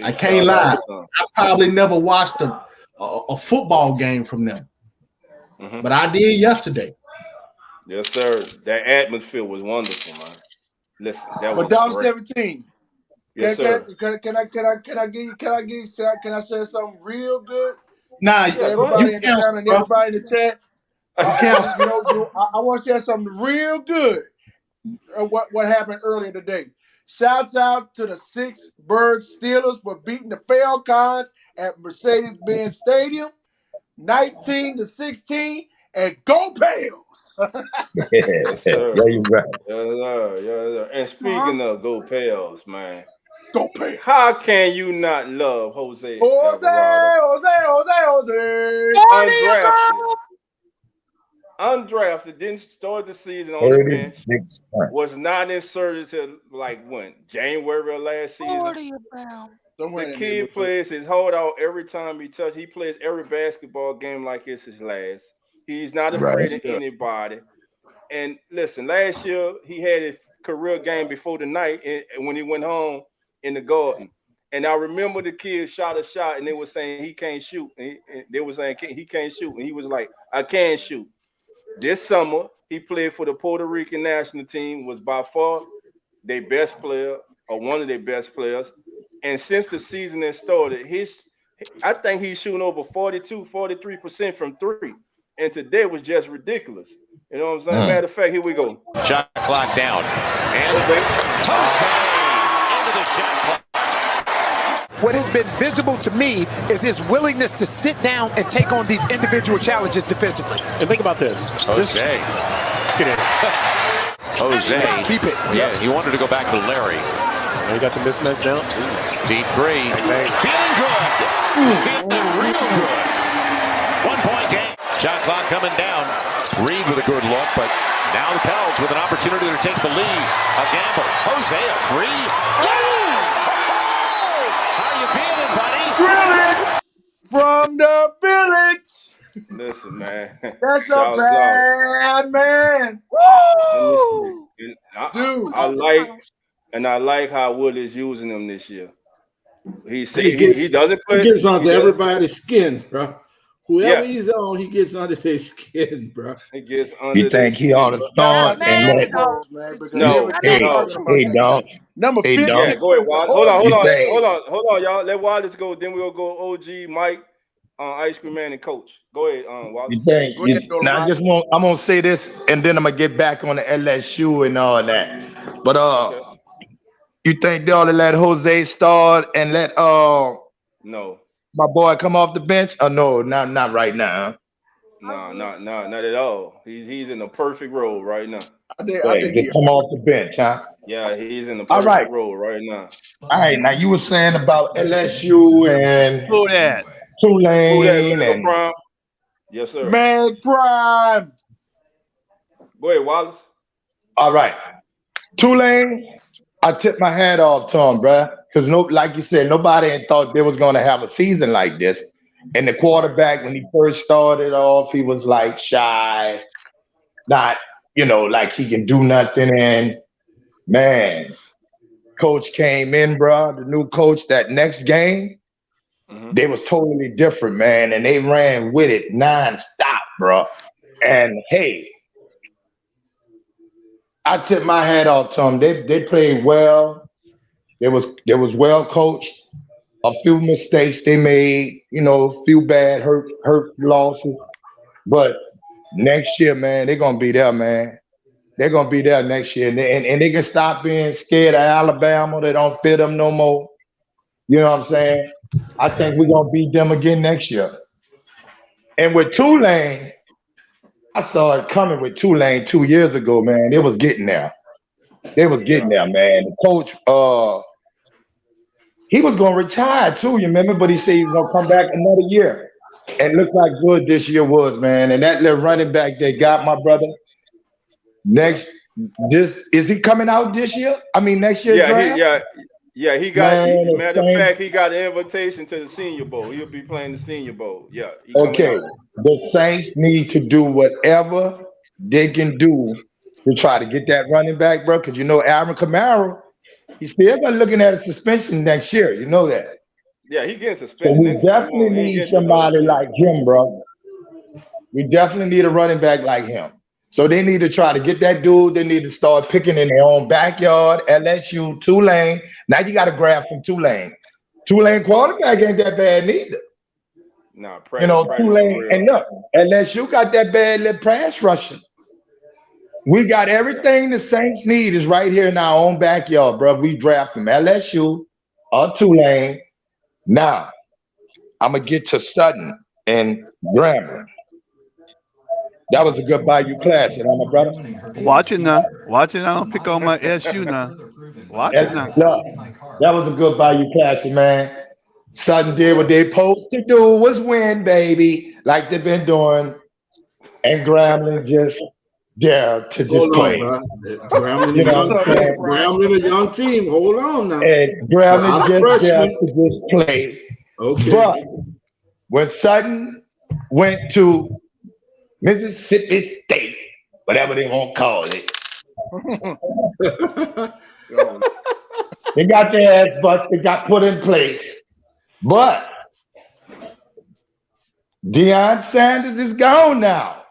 I can't lie. I probably never watched a football game from them, but I did yesterday. Yes, sir. That atmosphere was wonderful, man. Listen, that was. But Dom 17. Yes, sir. Can I say something real good? Nah, everybody in the channel and everybody in the chat. I want to share something real good. What happened earlier today? Shouts out to the Pittsburgh Steelers for beating the Falcons at Mercedes-Benz Stadium, 19-16, and go Pels! Yes, sir. Yeah, you're right. Yeah. And speaking of go Pels, man. Go Pels. How can you not love Jose? Undrafted, didn't start the season on the bench. Was not inserted till January of last season. The kid plays his hold out every time he touches. He plays every basketball game like it's his last. He's not afraid of anybody. And listen, last year he had his career game before the night when he went home in the Garden. And I remember the kid shot a shot and they were saying he can't shoot. And they were saying he can't shoot. And he was like, I can shoot. This summer, he played for the Puerto Rican national team, was by far their best player or one of their best players. And since the season has started, I think he's shooting over 43% from three. And today was just ridiculous. You know what I'm saying? Matter of fact, here we go. Shot clock down. And toast into the shot clock. What has been visible to me is his willingness to sit down and take on these individual challenges defensively. And think about this. Jose. Jose. Keep it. Yeah, he wanted to go back to Larry. And he got the mismatch down. Deep three. Feeling good. Feeling real good. 1 point game. Shot clock coming down. Reed with a good look, but now the Pels with an opportunity to take the lead. A gamble. Jose, a three. Yes! How are you feeling, buddy? From the village. Listen, man. That's a bad man. Woo! Dude. I like how Wood is using him this year. He doesn't play. He gets under everybody's skin, bro. Whoever he's on, he gets under their skin, bro. He gets under. You think he ought to start and let? No. Hey, dog. Number 50. Yeah, go ahead, Wallace. Hold on, y'all. Let Wallace go. Then we'll go OG, Mike, Ice Cream Man, and Coach. Go ahead, Wallace. I'm gonna say this, and then I'm gonna get back on the LSU and all that. But you think they ought to let Jose start and let no. My boy come off the bench? Oh no, not right now. No, not at all. He's in the perfect role right now. I think just come off the bench, huh? Yeah, he's in the perfect role right now. All right, now you were saying about LSU and Tulane and Prime. Yes, sir. Mag Prime. Go ahead, Wallace. All right, Tulane. I tip my hat off to him, bruh. Because like you said, nobody thought they was going to have a season like this. And the quarterback, when he first started off, he was like shy, not, like he can do nothing. And man, coach came in, bro. The new coach, that next game, they was totally different, man. And they ran with it nonstop, bro. And hey, I tip my hat off to them. They played well. They was well coached. A few mistakes they made, a few bad hurt losses. But next year, man, they're gonna be there, man. They're gonna be there next year, and they can stop being scared of Alabama. They don't fit them no more. You know what I'm saying? I think we're gonna beat them again next year. And with Tulane, I saw it coming with Tulane 2 years ago, man. They was getting there. They was getting there, man. The coach, he was going to retire too, you remember? But he said he was going to come back another year. And look how good this year was, man. And that little running back they got, my brother, is he coming out this year? I mean, next year? Yeah, he got, matter of fact, he got an invitation to the Senior Bowl. He'll be playing the Senior Bowl. Yeah. Okay. The Saints need to do whatever they can do to try to get that running back, bro. Because Alvin Kamara, he's still looking at a suspension next year. You know that. Yeah, he getting suspended. So we definitely need somebody like him, bro. We definitely need a running back like him. So they need to try to get that dude. They need to start picking in their own backyard. LSU, Tulane. Now you got to grab from Tulane. Tulane quarterback ain't that bad neither. Nah, Tulane, and look, LSU got that bad little pass rushing. We got everything the Saints need is right here in our own backyard, bro. We draft from LSU or Tulane. Now, I'm going to get to Sutton and Grambling. That was a good Bayou Classic, huh, my brother? Watch it now. Watch it now. Don't pick on my SU now. Watch it now. Look, that was a good Bayou Classic, man. Sutton did what they supposed to do, was win, baby, like they've been doing. And Grambling just dare to just play. Grambling, a young team. Hold on now. And Grambling just dare to just play. Okay. But when Sutton went to Mississippi State, whatever they want to call it, they got their ass busted, got put in place. But Deion Sanders is gone now.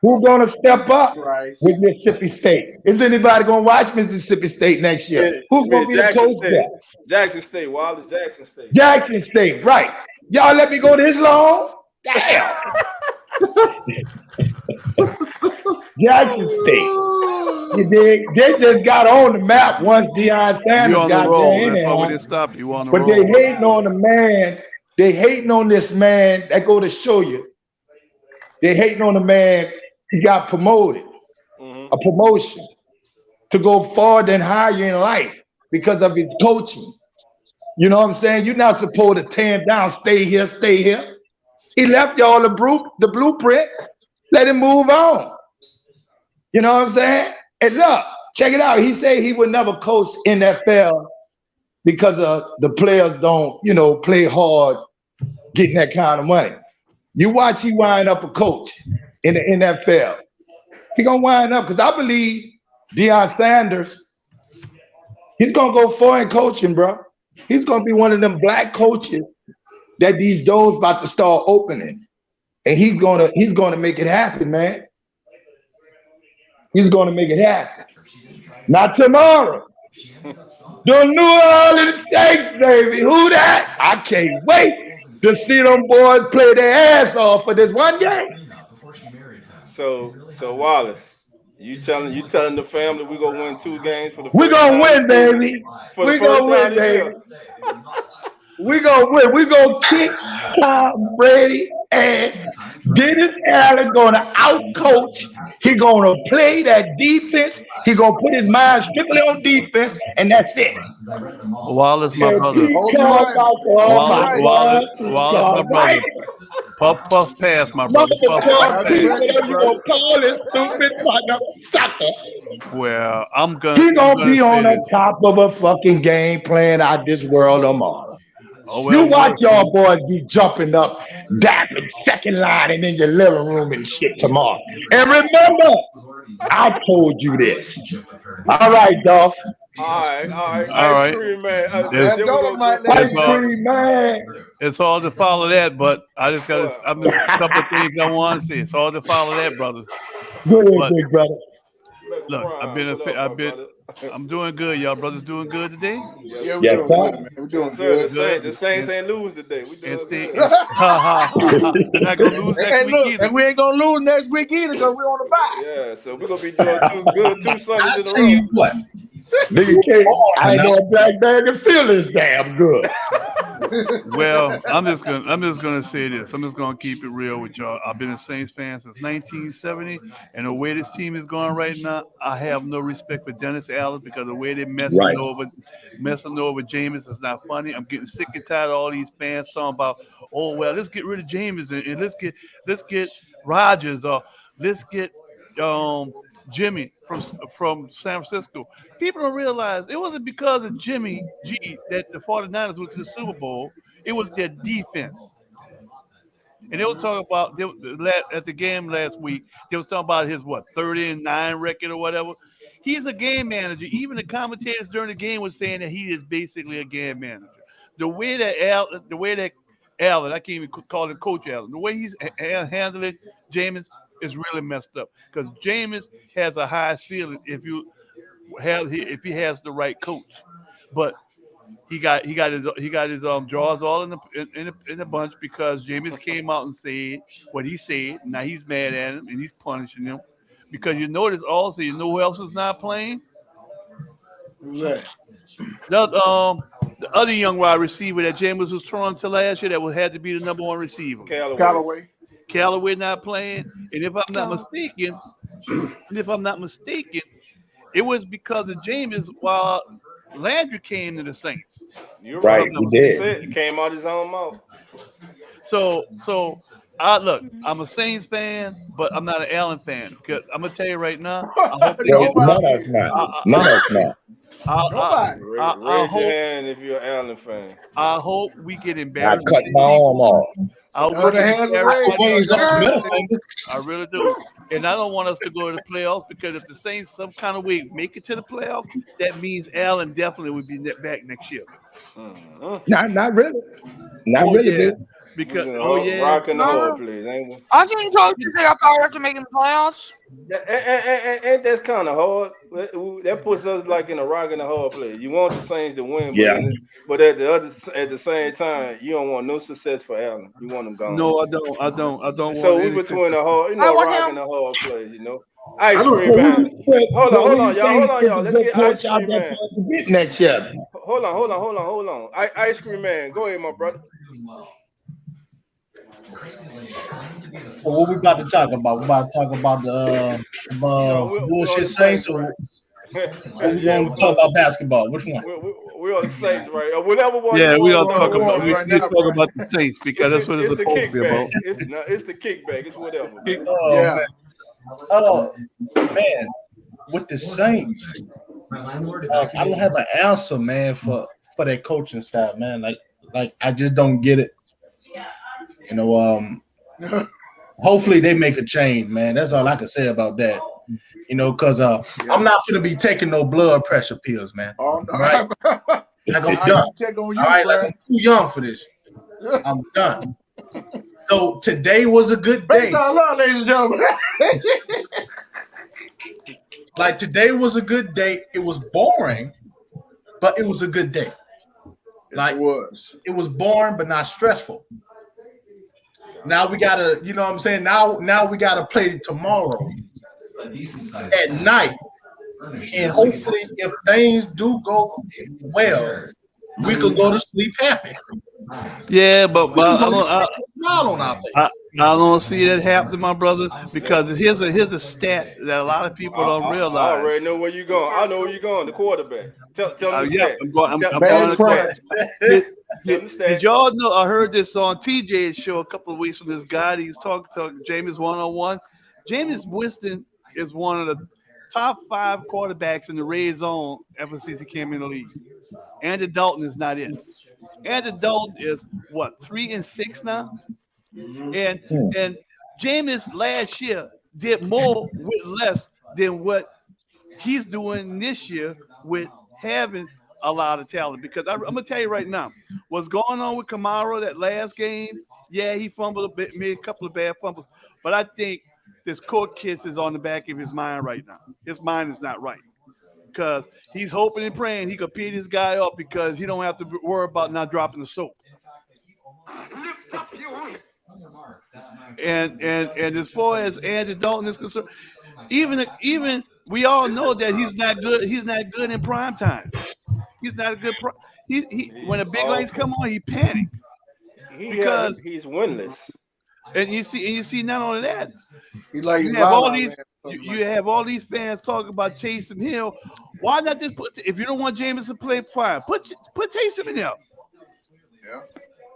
Who's going to step up with Mississippi State? Is anybody going to watch Mississippi State next year? Who's going to be the coach there? Jackson State, Wallace, Jackson State. Jackson State, right. Y'all let me go this long? Damn. Jackson State. They just got on the map once Deion Sanders got there. That's why we didn't stop you. On the but roll. they hating on the man. They hating on this man. That go to show you. They hating on the man. He got promoted. A promotion to go forward and higher in life because of his coaching. You know what I'm saying? You're not supposed to tear him down. Stay here, stay here. He left y'all the blueprint. Let him move on. You know what I'm saying? And look, check it out. He said he would never coach NFL because the players don't, play hard, getting that kind of money. You watch he wind up a coach in the NFL. He gonna wind up because I believe Deion Sanders, he's gonna go far in coaching, bro. He's gonna be one of them black coaches that these doors about to start opening, and he's gonna make it happen, man. He's gonna make it happen. Not tomorrow. The New Orleans Saints, baby. Who that? I can't wait to see them boys play their ass off for this one game. So Wallace, you telling the family we gonna win 2 games for the we gonna win, baby. We gonna win, baby. We gonna win. We gonna kick Tom Brady ass. Dennis Allen gonna outcoach. He gonna play that defense. He gonna put his mind strictly on defense, and that's it. Wallace, my brother. Wallace, my brother. Puff pass, my brother. Puff pass. Well, I'm gonna. He gonna be on the top of a fucking game playing out this world tomorrow. Oh, well, you watch y'all boys be jumping up, dapping, second line, and in your living room and shit tomorrow. And remember, I told you this. All right, Dolph. All right. Ice cream man. It's hard to follow that, but I just got a couple of things I want to say. It's hard to follow that, brother. Good, big brother. Look, I'm doing good. Y'all brothers doing good today? Yeah, we're doing good, man. We're doing good. The Saints ain't lose today. We doing good. They're not gonna lose next week either. And we ain't gonna lose next week either because we're on the bye. Yeah, so we're gonna be doing 2 Sundays in a row. I tell you what. I know a black bag can feel this damn good. Well, I'm just gonna say this. I'm just gonna keep it real with y'all. I've been a Saints fan since 1970, and the way this team is going right now, I have no respect for Dennis Allen because the way they're messing over Jameis is not funny. I'm getting sick and tired of all these fans talking about, oh well, let's get rid of Jameis and let's get Rodgers or let's get Jimmy from San Francisco. People don't realize it wasn't because of Jimmy G that the 49ers went to the Super Bowl. It was their defense. And they were talking about at the game last week. They was talking about his 30-9 record or whatever. He's a game manager. Even the commentators during the game was saying that he is basically a game manager. The way that Allen, I can't even call him Coach Allen. The way he's handling Jameis is really messed up because Jameis has a high ceiling if he has the right coach, but he got his jaws all in the bunch because Jameis came out and said what he said. Now he's mad at him and he's punishing him because you notice also who else is not playing? Who's that? The other young wide receiver that Jameis was throwing to last year that had to be the number 1 receiver. Callaway not playing, and if I'm not mistaken, it was because of Jameis while Landry came to the Saints. You're right. He did. He came out his own mouth. So I'm a Saints fan, but I'm not an Allen fan. Because I'm gonna tell you right now. None of us not. Raise your hand if you're an Allen fan. I hope we get embarrassed. I cut my arm off. I really do. And I don't want us to go to the playoffs because if the Saints some kind of way make it to the playoffs, that means Allen definitely would be back next year. Not really. Not really. Because rocking the hard place, ain't we? I think coaches they got power after making the playoffs. And that's kind of hard. That puts us like in a rock and a hard place. You want the Saints to win, but at the same time, you don't want no success for Allen. You want them gone. No, I don't. So want we between a hard, rock and a hard place. Ice I cream man. Hold on, y'all. y'all. Let's get ice cream man. Next year. Hold on. Ice cream man. Go ahead, my brother. So what we about to talk about? We about to talk about the bullshit Saints, or we going to talk about basketball? Which one? We're on the Saints, right? Or whatever one. Yeah, we gonna talk about the Saints because that's what it's supposed to be about. It's the kickback. It's whatever. Oh man, with the Saints, I don't have an answer, man, for that coaching staff, man. Like I just don't get it. Hopefully they make a change, man. That's all I can say about that. Because I'm not gonna be taking no blood pressure pills, man. Oh, no. Right? Like I'm done. All right, like I'm too young for this. I'm done. So today was a good day. Ladies and gentlemen. Like today was a good day. It was boring, but it was a good day. Like it was boring, but not stressful. Now we gotta, you know what I'm saying? Now we gotta play tomorrow at night. And hopefully if things do go well, we could go to sleep happy. Yeah, but I don't see that happening, my brother, because here's a stat that a lot of people don't realize. I already know where you're going. I know where you're going. The quarterback. Tell me the stat. I'm going to Did y'all know? I heard this on TJ's show a couple of weeks from this guy. He's talking Jameis one-on-one. Jameis Winston is one of the top 5 quarterbacks in the red zone ever since he came in the league. Andy Dalton is not in. Andy Dalton is what, 3-6 now? And Jameis last year did more with less than what he's doing this year with having a lot of talent. Because I'm gonna tell you right now, what's going on with Kamara that last game? Yeah, he fumbled a bit, made a couple of bad fumbles, but I think this court kiss is on the back of his mind right now. His mind is not right because he's hoping and praying he could beat this guy up because he don't have to worry about not dropping the soap. And as far as Andy Dalton is concerned, even we all know that he's not good. He's not good in prime time. He's not a good. When the big lights come on, he panics because he's winless. And you see, not only that, he's like you have all these fans talking about Taysom Hill. Why not just if you don't want Jameis to play, fine, put Taysom in there. Yeah.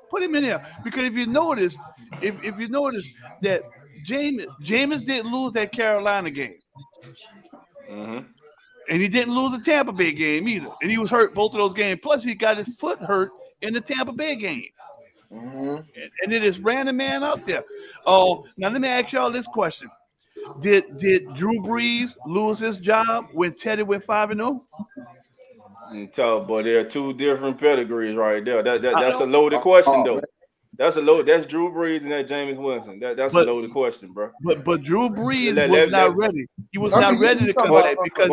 Put him in there because if you notice that Jameis didn't lose that Carolina game, and he didn't lose the Tampa Bay game either, and he was hurt both of those games. Plus, he got his foot hurt in the Tampa Bay game, and it is random man out there. Oh, now let me ask y'all this question: Did Drew Brees lose his job when Teddy went 5-0? But there are 2 different pedigrees right there. That's a loaded question, though. That's Drew Brees and that Jameis Winston. That's a loaded question, bro. But Drew Brees was not ready. He was not ready to come out because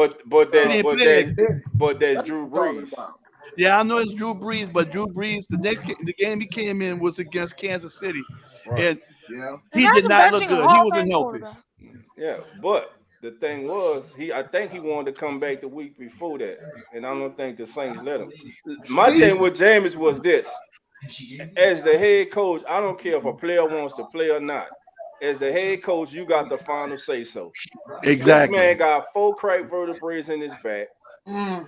that's Drew Brees. Yeah, I know it's Drew Brees, but Drew Brees, the game he came in was against Kansas City, and he did not look good. He wasn't healthy. Yeah, but the thing was, I think he wanted to come back the week before that, and I don't think the Saints let him. My thing with Jameis was this: as the head coach, I don't care if a player wants to play or not. As the head coach, you got the final say so. Exactly. This man got 4 cracked vertebrae in his back.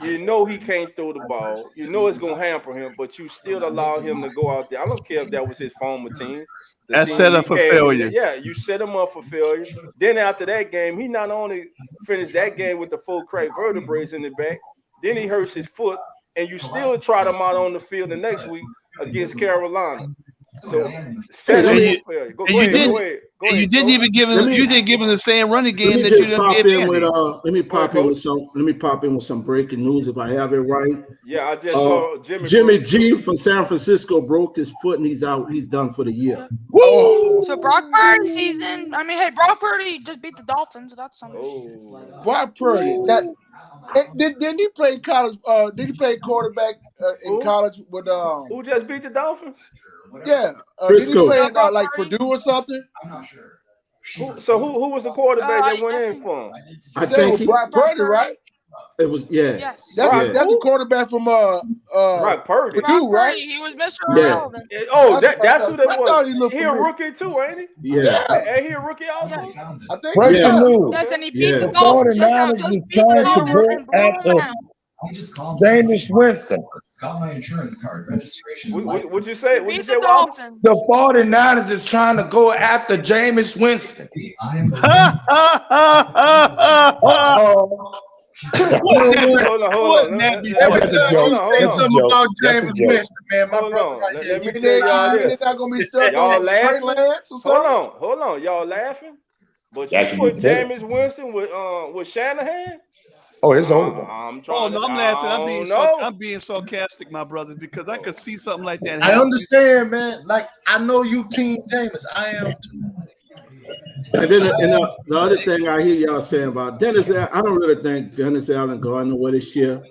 You know he can't throw the ball. You know it's gonna hamper him, but you still allow him to go out there. I don't care if that was his former team. That's set up for failure. Yeah, you set him up for failure. Then after that game, he not only finished that game with the 4 cracked vertebrae in the back, then he hurts his foot, and you still trot him out on the field the next week against Carolina. So set him up for failure. Go ahead. Go ahead, you didn't Coach. even give him. You didn't give him the same running game Let me that you just didn't pop give in him. with let me pop in Coach. with some. Let me pop in with some breaking news if I have it right. Yeah, I just saw Jimmy G from San Francisco broke his foot and he's out. He's done for the year. Woo! So Brock Purdy season. I mean, hey, Brock Purdy just beat the Dolphins. So that's something. Oh, Brock Purdy. That didn't he play college? Did he play quarterback in college with who just beat the Dolphins? Yeah, did he Frisco. play in like Purdue or something? Who was the quarterback that went in for him? I think he, Brock Purdy, right? it was Yes. That's the quarterback from Brock Purdy. Purdue, right? He was Mr. Yeah. Irrelevant. That's who that I thought he was. looked He a familiar. rookie too, ain't he? Yeah. Ain't he a rookie also? I think Breaking news. Yes, and he beat Yeah. the The Dolphins. 49ers Just is beat the trying to Dolphins go and blew them after out. Jameis Winston. Got my insurance card registration. What'd you say? What'd you Beat say, the Wallace? Dolphins. The 49ers is trying to go after Jameis Winston. Hold on. Let me say something about Jameis Winston, man. My brother right here. Let me tell y'all this. Not gonna be stuck Y'all on laughing? Trey Lance or something? Hold on. Y'all laughing? But That you can put be said. Jameis Winston with Shanahan? Oh, it's over. I'm Oh trying no, to. I'm laughing. I'm I'm being sarcastic, my brothers, because I could see something like that I happen. understand, man. Like I know you, Team Jameis. I am too. And then the other thing I hear y'all saying about Dennis, I don't really think Dennis Allen going nowhere this year.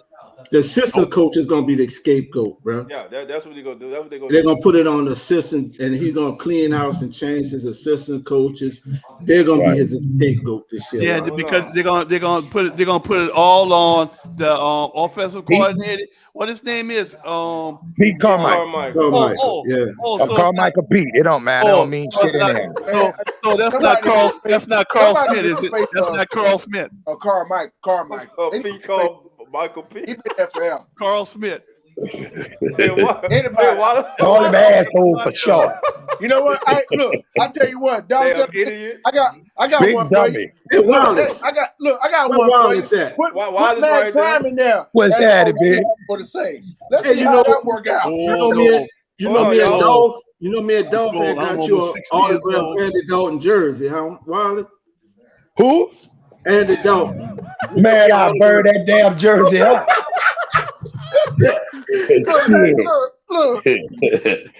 The assistant coach is going to be the scapegoat, bro. Yeah, that's what they're going to do. That's what they're going to They're do. going to put it on the assistant, and he's going to clean house and change his assistant coaches. They're going to be his scapegoat this year. Yeah, right? because they're gonna put it all on the offensive coordinator. What his name is? Pete Carmichael. Carmichael Pete. It don't matter. It don't mean shit anyhow. So that's not Carl. That's not Carl Smith, is it? That's not Carl Smith. Carmichael. Pete called Michael Pete. He been there forever. Carl Smith. Call him asshole for short. You know what? I tell you what, idiot. I got Big one dummy. for you. Hey, Wallace. I got one Where for you. Wallace at? Put Wallace Matt right Prime in there. What's as that, OC big? for the Saints. Let's Hey, see you how know- that work out. You know me and Dolph. You know me and Dolph I'm had got almost you an 60 years autographed old. Andy Dalton jersey, huh, Wally? Who? Andy Dalton. Man, I burned that damn jersey up. Look.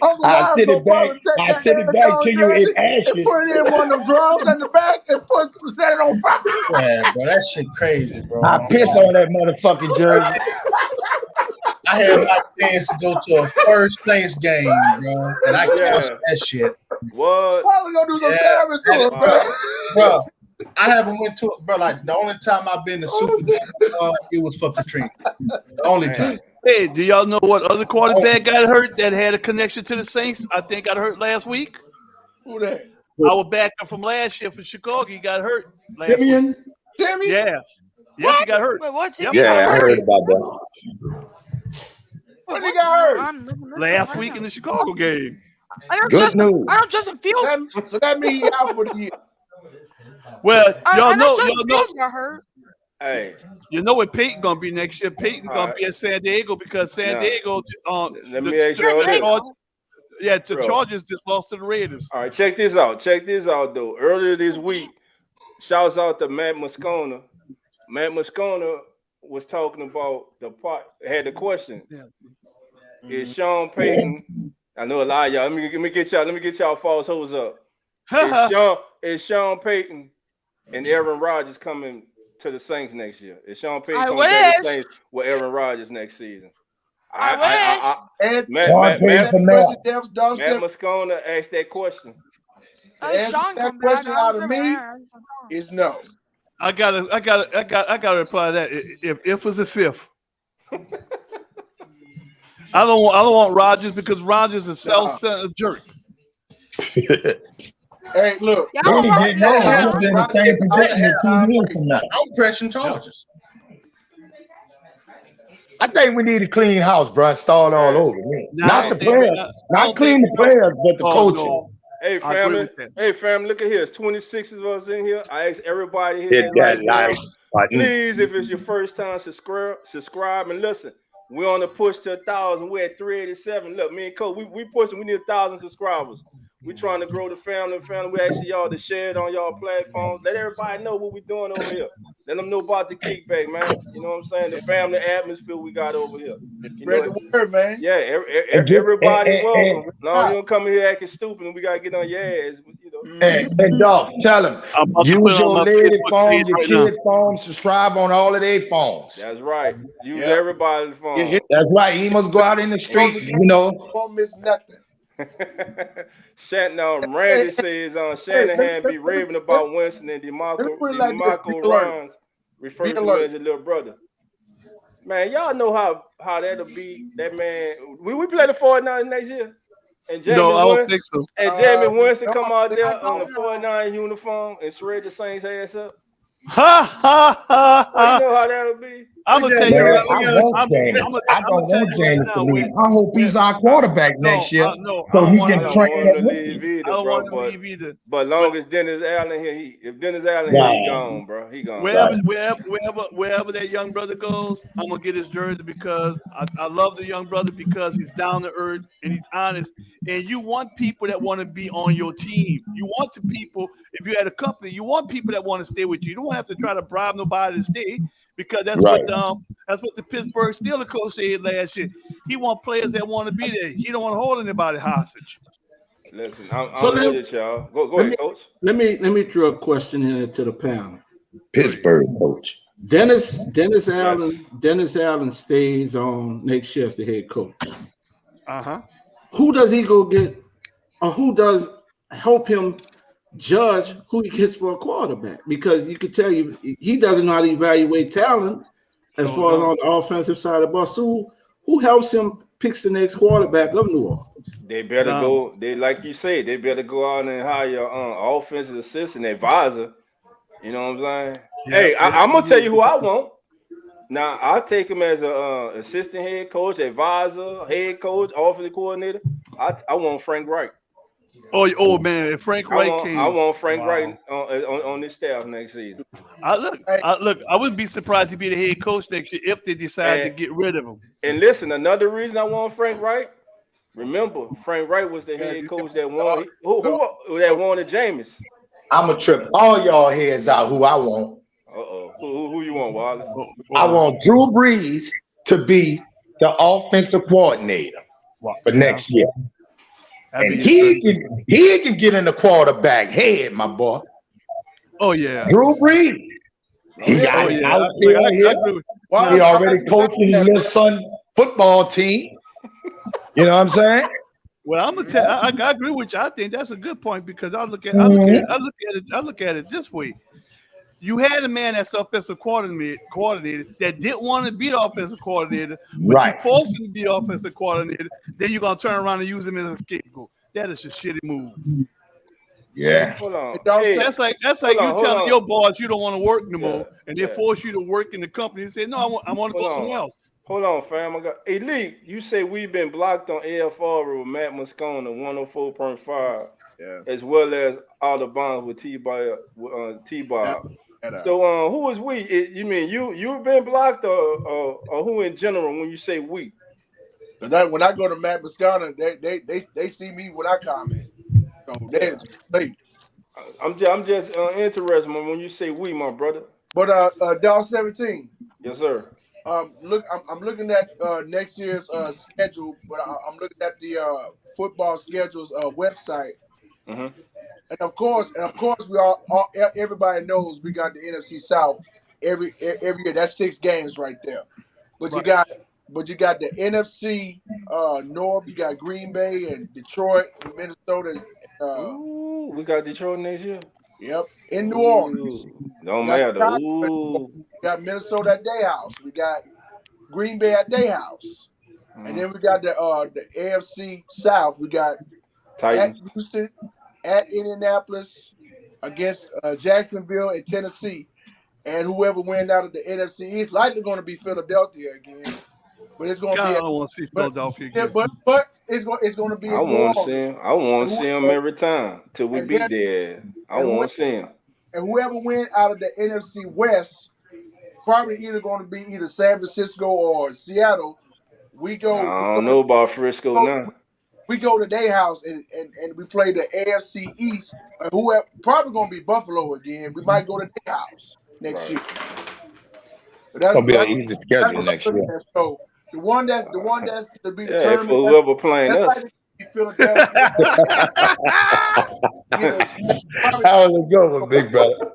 Uncle I Ryan's send gonna it back. probably take I that send it Aaron back Donald to you in jersey and ashes. put it in one of them drums in the back and set it on fire. Yeah, bro, that shit crazy, bro. I piss on that motherfucking jersey. I had my chance to go to a first Saints game, bro, and I canceled that shit. What? Why we gonna do some damage to it, bro? Bro, I haven't went to it, bro. Like the only time I've been to Super Bowl, it was for Katrina. The only time. Hey, do y'all know what other quarterback got hurt that had a connection to the Saints? I think got hurt last week. Who that? Our backer from last year for Chicago, he got hurt last Simeon? week. Timmy? Yeah. Yes, he got hurt. Wait, what? Yep. Yeah, I heard about that. When he got hurt? Last week in the Chicago game. Good news. I know Justin Fields. So that means he out for the year. Well, I know y'all Justin know. Fields got hurt. Hey, You know what Peyton gonna be next year? Peyton's gonna be at San Diego because San Diego. let me ask you all this. The Chargers just lost to the Raiders. All right, check this out. Check this out, though. Earlier this week, shouts out to Matt Moscona. Matt Moscona was talking about had the question. Is Sean Payton? I know a lot of y'all. Let me get y'all false hoes up. Is Sean Payton and Aaron Rodgers coming to the Saints next year? Is Sean Payton coming to the Saints with Aaron Rodgers next season? Matt Moscona asked that question. The answer to that question out of me is no. I gotta reply to that. If was the fifth. I don't want Rodgers because Rodgers is a self-centered jerk. Hey, look. I'm pressing charges. I think we need a clean house, bro. Start all over. Not the players. Not clean the players, but the coaching. No. Hey, family, look at here. It's 26 of us in here. I ask everybody here. Please, if it's your first time, subscribe and listen. We're on the push to 1,000. We're at 387. Look, me and Coach, we pushing. We need 1,000 subscribers. We're trying to grow the family. We asking y'all to share it on y'all platforms. Let everybody know what we're doing over here. Let them know about the kickback, man. You know what I'm saying? The family atmosphere we got over here. Spread the word, man. Yeah, everybody's welcome. No, you don't come in here acting stupid and we got to get on your ass. You know. Hey, dog, tell them. Use your lady phone, your kid phone, subscribe on all of their phones. That's right. Use everybody's phone. That's right. He must go out in the street, you know. Won't miss nothing. Randy says Shanahan be raving about Winston and DeMarco Ryans, referring to him as a little brother. Man, y'all know how that'll be. That man, we play the 49ers next year. And Jamie I don't think so. And Jamie Winston come out there on the 49 uniform and shred the Saints' ass up. Ha ha ha! You know how that'll be. I'm gonna tell you. I don't want James to leave. I hope he's our quarterback next year, so he can train him to leave. I don't want him to leave either. But long as Dennis Allen here, if Dennis Allen here, he gone, bro. He gone. Wherever that young brother goes, I'm gonna get his jersey because I love the young brother because he's down to earth and he's honest. And you want people that want to be on your team. You want the people. If you're at a company, you want people that want to stay with you. You don't have to try to bribe nobody to stay. Because that's what the Pittsburgh Steelers coach said last year. He want players that want to be there. He don't want to hold anybody hostage. Listen, I'm with it, y'all. Go ahead, Coach. Let me throw a question into the panel. Pittsburgh coach. Dennis Allen stays on next year as the head coach. Who does he go get, or who does help him judge who he gets for a quarterback? Because you could tell he doesn't know how to evaluate talent as far as on the offensive side of the ball. So who helps him pick the next quarterback of New Orleans? They better go. They like you said, they better go out and hire offensive assistant advisor. You know what I'm saying? Hey, I'm gonna tell you who I want. Now I'll take him as a assistant head coach, advisor, head coach, offensive coordinator. I want Frank Reich. Oh man, if Frank Reich came. I want Frank Reich on this staff next season. I wouldn't be surprised to be the head coach next year if they decide to get rid of him. And listen, another reason I want Frank Reich. Remember, Frank Reich was the head coach that won. Who that won the Jameis? I'm gonna trip all y'all heads out. Who I want? Who you want, Wallace? I want Drew Brees to be the offensive coordinator for next year. And he can get in the quarterback head, my boy. Oh yeah, Drew Brees. He got it out there. He already coaching his little son football team. You know what I'm saying? Well, I'm gonna tell. I agree with you. I think that's a good point because I look at it this way. You had a man that's offensive coordinator that didn't want to be the offensive coordinator, but you forced him to be the offensive coordinator. Then you're gonna turn around and use him as a scapegoat. That is a shitty move. Yeah. Hold on. That's like you telling your boss you don't want to work no more, and they force you to work in the company and say, no, I want to go somewhere else. Hold on, fam. Elite, you say we've been blocked on AFR with Matt Moscone at 104.5, as well as Audubon with T-Bob. So who is we? You mean you've been blocked or who in general when you say we? When I go to Matt Moscone, they see me when I comment. So I'm just interested when you say we, my brother. But Dawg 17. Yes, sir. I'm looking at next year's schedule, but I'm looking at the football schedules website. Mm-hmm. And of course, everybody knows we got the NFC South every year. That's 6 games right there. But you got the NFC North. You got Green Bay and Detroit, Minnesota. We got Detroit next year. Yep, in New Orleans. Don't matter. We got Minnesota at their house. We got Green Bay at their house, and then we got the AFC South. We got Titans. At Houston, at Indianapolis, against Jacksonville and Tennessee, and whoever wins out of the NFC East likely going to be Philadelphia again. But it's going to be. I don't want to see Philadelphia again. But it's going to be. I want to see him. I want to see him every time till we beat there. I want to see him. And whoever wins out of the NFC West, probably either going to be either San Francisco or Seattle, We go. I don't know about Frisco now. We go to their house and we play the AFC East. Whoever probably gonna be Buffalo again. We might go to their house next year. But that's gonna be an easy schedule next year. So the one that's to be determined. For whoever playing us. Like Philadelphia. How will it go with Big Brother?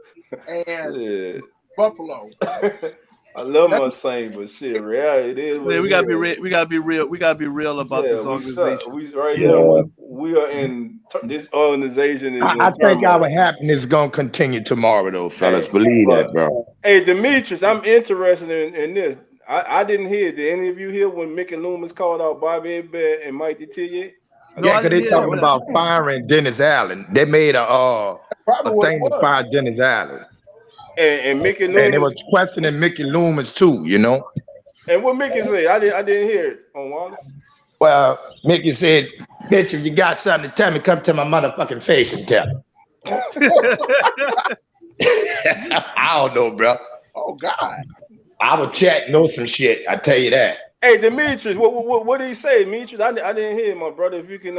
And Buffalo. I love my saying, but shit, reality it is. Yeah, we gotta be real. We gotta be real. We gotta be real about this organization. We are in this organization. I think our happiness is gonna continue tomorrow, though, fellas. Believe that, bro. Hey, Demetrius, I'm interested in this. I didn't hear. Did any of you hear when Mickey Loomis called out Bobby Bert and Mike Detillier? Yeah, because they talking about firing Dennis Allen. They made a thing to fire Dennis Allen. And Mickey Loomis. And they was questioning Mickey Loomis too, you know. And what Mickey said, I didn't hear it on Wallace. Well, Mickey said, "Bitch, if you got something to tell me, come to my motherfucking face and tell me." I don't know, bro. Oh God. Our chat knows some shit. I tell you that. Hey, Demetrius, what did he say, Demetrius? I didn't hear, my brother. If you can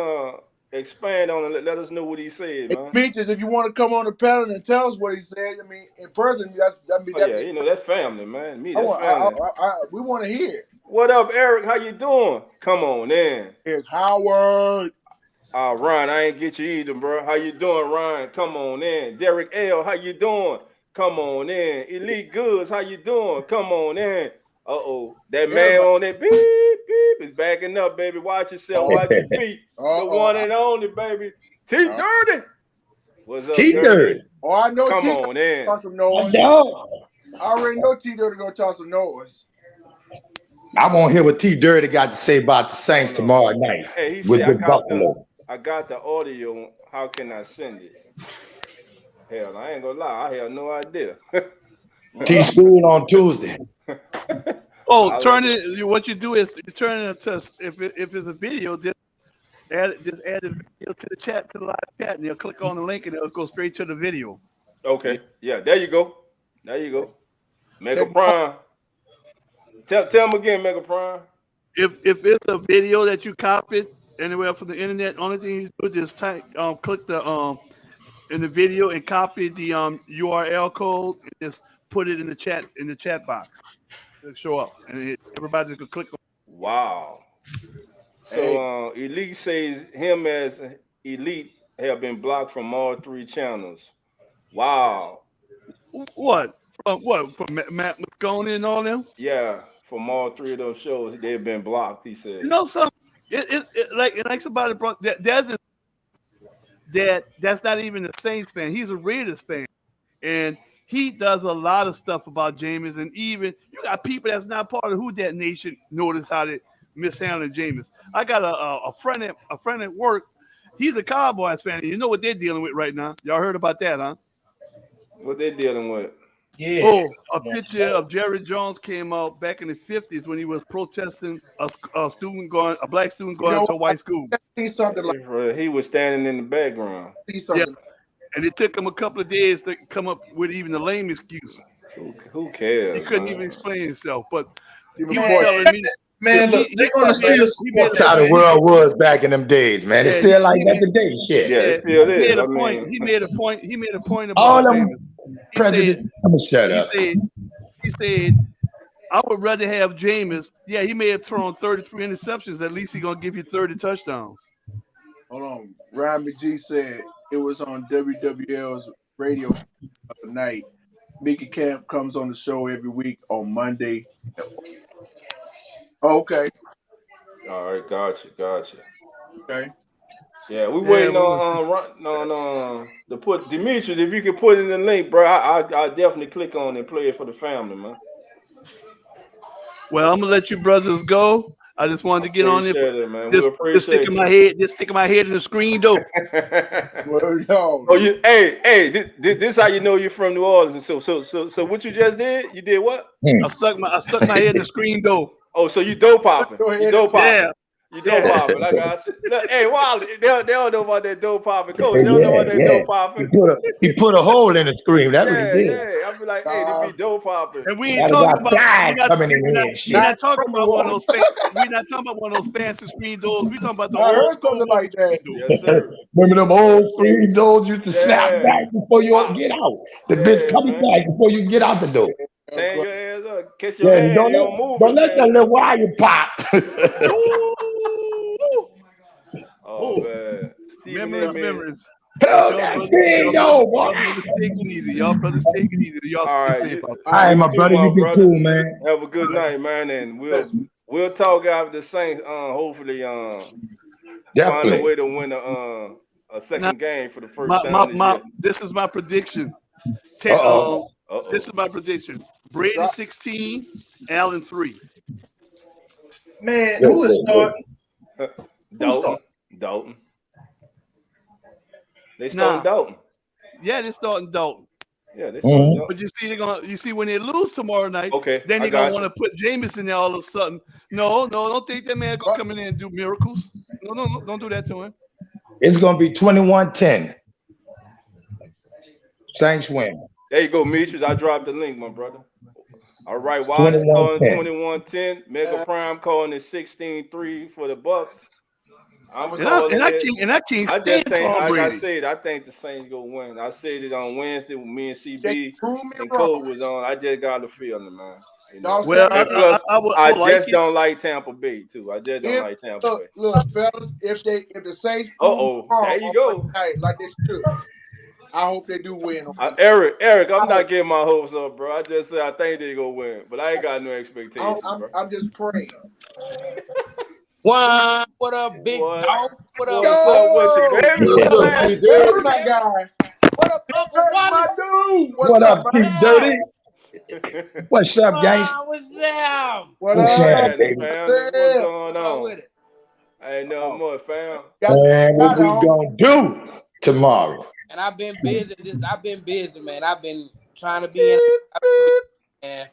expand on it, let us know what he said, man. Demetrius, if you want to come on the panel and tell us what he said, I mean, in person, you know, that's family, man. Family. We want to hear it. What up, Eric? How you doing? Come on in. Eric Howard. Ryan, I ain't get you either, bro. How you doing, Ryan? Come on in. Derek L, how you doing? Come on in. Elite Goods, how you doing? Come on in. That man on that beep is backing up, baby. Watch yourself, watch your feet. The one and only, baby. T Dirty. What's up, T Dirty? Oh, I know. Come on in. Talk some noise. I already know T Dirty gonna talk some noise. I want to hear what T Dirty got to say about the Saints tomorrow night. Hey, he with said, Buffalo. I got the audio. How can I send it? Hell, I ain't gonna lie. I have no idea. T School on Tuesday. What you do is you turn it to if it's a video, just add the video to the chat, to the live chat, and you'll click on the link and it'll go straight to the video. Okay. Yeah, there you go. Mega Prime. Tell them again, Mega Prime. If it's a video that you copied anywhere from the internet, only thing you do is just click the in the video and copy the URL code and just put it in the chat box. It'll show up and everybody can click on. Wow. So Elite says him as Elite have been blocked from all 3 channels. Wow. What? From Matt Moscone and all them? Yeah, from all 3 of those shows, they've been blocked. He said. You know something? Like somebody brought that's not even a Saints fan. He's a Raiders fan, and he does a lot of stuff about Jameis, and even you got people that's not part of Who Dat Nation notice how they mishandling Jameis. I got a friend at work. He's a Cowboys fan. And you know what they're dealing with right now? Y'all heard about that, huh? What they dealing with? Yeah. A picture of Jerry Jones came out back in the 50s when he was protesting a black student going to a white school. See something like he was standing in the background. See something. Yeah. And it took him a couple of days to come up with even the lame excuse. Who cares? He couldn't even explain himself. But he was telling me, man, look, they're gonna steal. That's how the world was back in them days, man. It's still like that today. Shit. Yeah, it still is. He made a point about all them presidents. I'm gonna shut up. He said, I would rather have Jameis. Yeah, he may have thrown 33 interceptions. At least he's gonna give you 30 touchdowns. Hold on. Ryan McGee said it was on WWL's radio night. Mickey Camp comes on the show every week on Monday. Okay. All right, gotcha. Okay. Yeah, we waiting on to put Demetrius. If you can put in the link, bro, I'll definitely click on it and play it for the family, man. Well, I'm gonna let you brothers go. I just wanted to get on it, man. Just sticking my head in the screen door. This how you know you're from New Orleans. So what you just did? You did what? I stuck my head in the screen door. Oh, so you dope popping? You dope popping? You dope popping. I got you. Look, hey, Wally, they don't know about that dope popping. Coach, they don't know about that dope popping. He put a hole in the screen. That's what he did. Yeah. I'll be like, hey, they be dope popping. And we ain't talking about we're not talking about one of those we're not talking about one of those fancy screen doors. We talking about the I heard something like that. Yes, sir. Remember them old screen doors used to snap back before you get out. The bitch coming back before you get out the door. Tan your ass up, kiss your hand, don't move. Don't let that little wire pop. Oh man, memories. Hell, that's it, yo, boy. Y'all brothers take it easy. Y'all brothers take it easy. Y'all all right, safe out there. All right, my brother, you be cool, man. Have a good night, man, and we'll talk after the Saints. Hopefully, find a way to win a second game for the first time this year. This is my prediction. This is my prediction. Brady 16, Allen 3. Man, who is starting? Dalton. They starting Dalton. Yeah, they're starting Dalton. Yeah, they starting Dalton. But you see when they lose tomorrow night, then they're gonna want to put Jameson there all of a sudden. No, don't think that man gonna come in there and do miracles. No, don't do that to him. It's gonna be 21-10. Saints win. There you go, Mitchell. I dropped the link, my brother. All right, Wallace calling 21-10. Mega Prime calling it 16-3 for the Bucs. I think, like I said, I think the Saints gonna win. I said it on Wednesday when me and CB and Cole was on. I just got the feeling, man. You know? Well, I just don't like Tampa Bay too. I just don't like Tampa Bay. Look, fellas, if the Saints there you go, like they should, I hope they do win. Eric, I'm not getting my hopes up, bro. I just said I think they gonna win, but I ain't got no expectations. I'm just praying. What up, big dog? What up? What's up, Dirty? My guy. What up, Uncle Wallace? What up, Big Dirty? What's up, guys? What's up? What's up, baby? What's going on? Ain't no more, fam. Man, what we gonna do tomorrow? And I've been busy. Man. I've been trying to be in.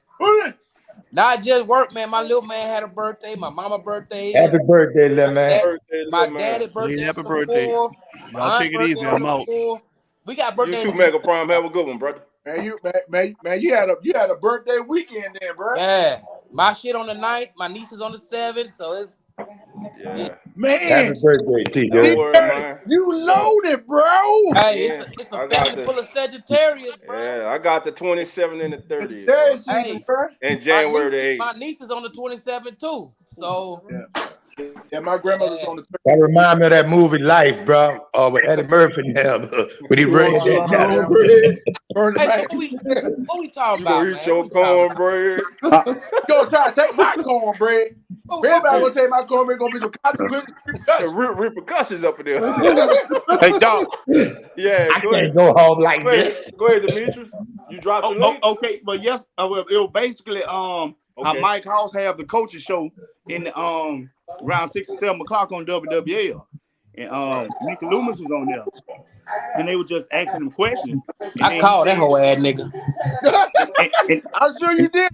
Not just work, man. My little man had a birthday. My mama birthday. Happy birthday, little man. My daddy's birthday. Happy birthday. I'll take it easy. I'm out. We got birthday. You too, Mega Prime. Have a good one, brother. Man, you had a birthday weekend then, bro. Yeah, my shit on the 9th. My niece is on the 7th, so it's man. Happy birthday, T. Don't worry, man. You loaded, bro. Hey, it's a family full of Sagittarius, bro. Yeah, I got the 27th and the 30th. Hey, and January the 8th. My niece is on the 27th too. So yeah, my grandmother's on the 30th. That remind me of that movie Life, bro. With Eddie Murphy now. When he ran that what we talking about? You eat your cornbread. Go try to take my cornbread. Everybody gonna take my cornbread. Gonna be some consequences. Repercussions up in there. Hey, dog. Yeah, I can't go home like this. Go ahead, Demetrius. You dropped the link. Okay, but yes, it was basically Mike House have the coaching show in around 6 or 7 o'clock on WWL, and Nicky Loomis was on there, and they were just asking him questions. I called that whole ass nigga. I'm sure you did,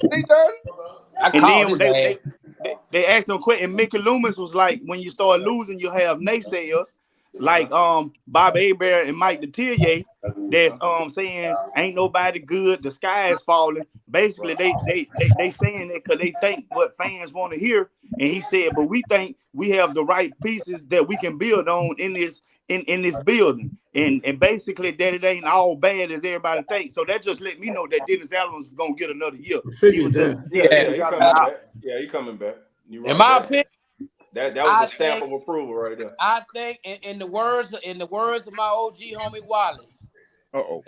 They asked him questions, and Mickey Loomis was like, when you start losing, you have naysayers like Bobby Hebert and Mike Detillier that's saying ain't nobody good, the sky is falling. Basically, they saying that because they think what fans want to hear. And he said, but we think we have the right pieces that we can build on in this building. And basically that it ain't all bad as everybody thinks. So that just let me know that Dennis Allen is gonna get another year. He coming back. In my opinion, that was a stamp of approval right there. I think in the words of my OG homie Wallace,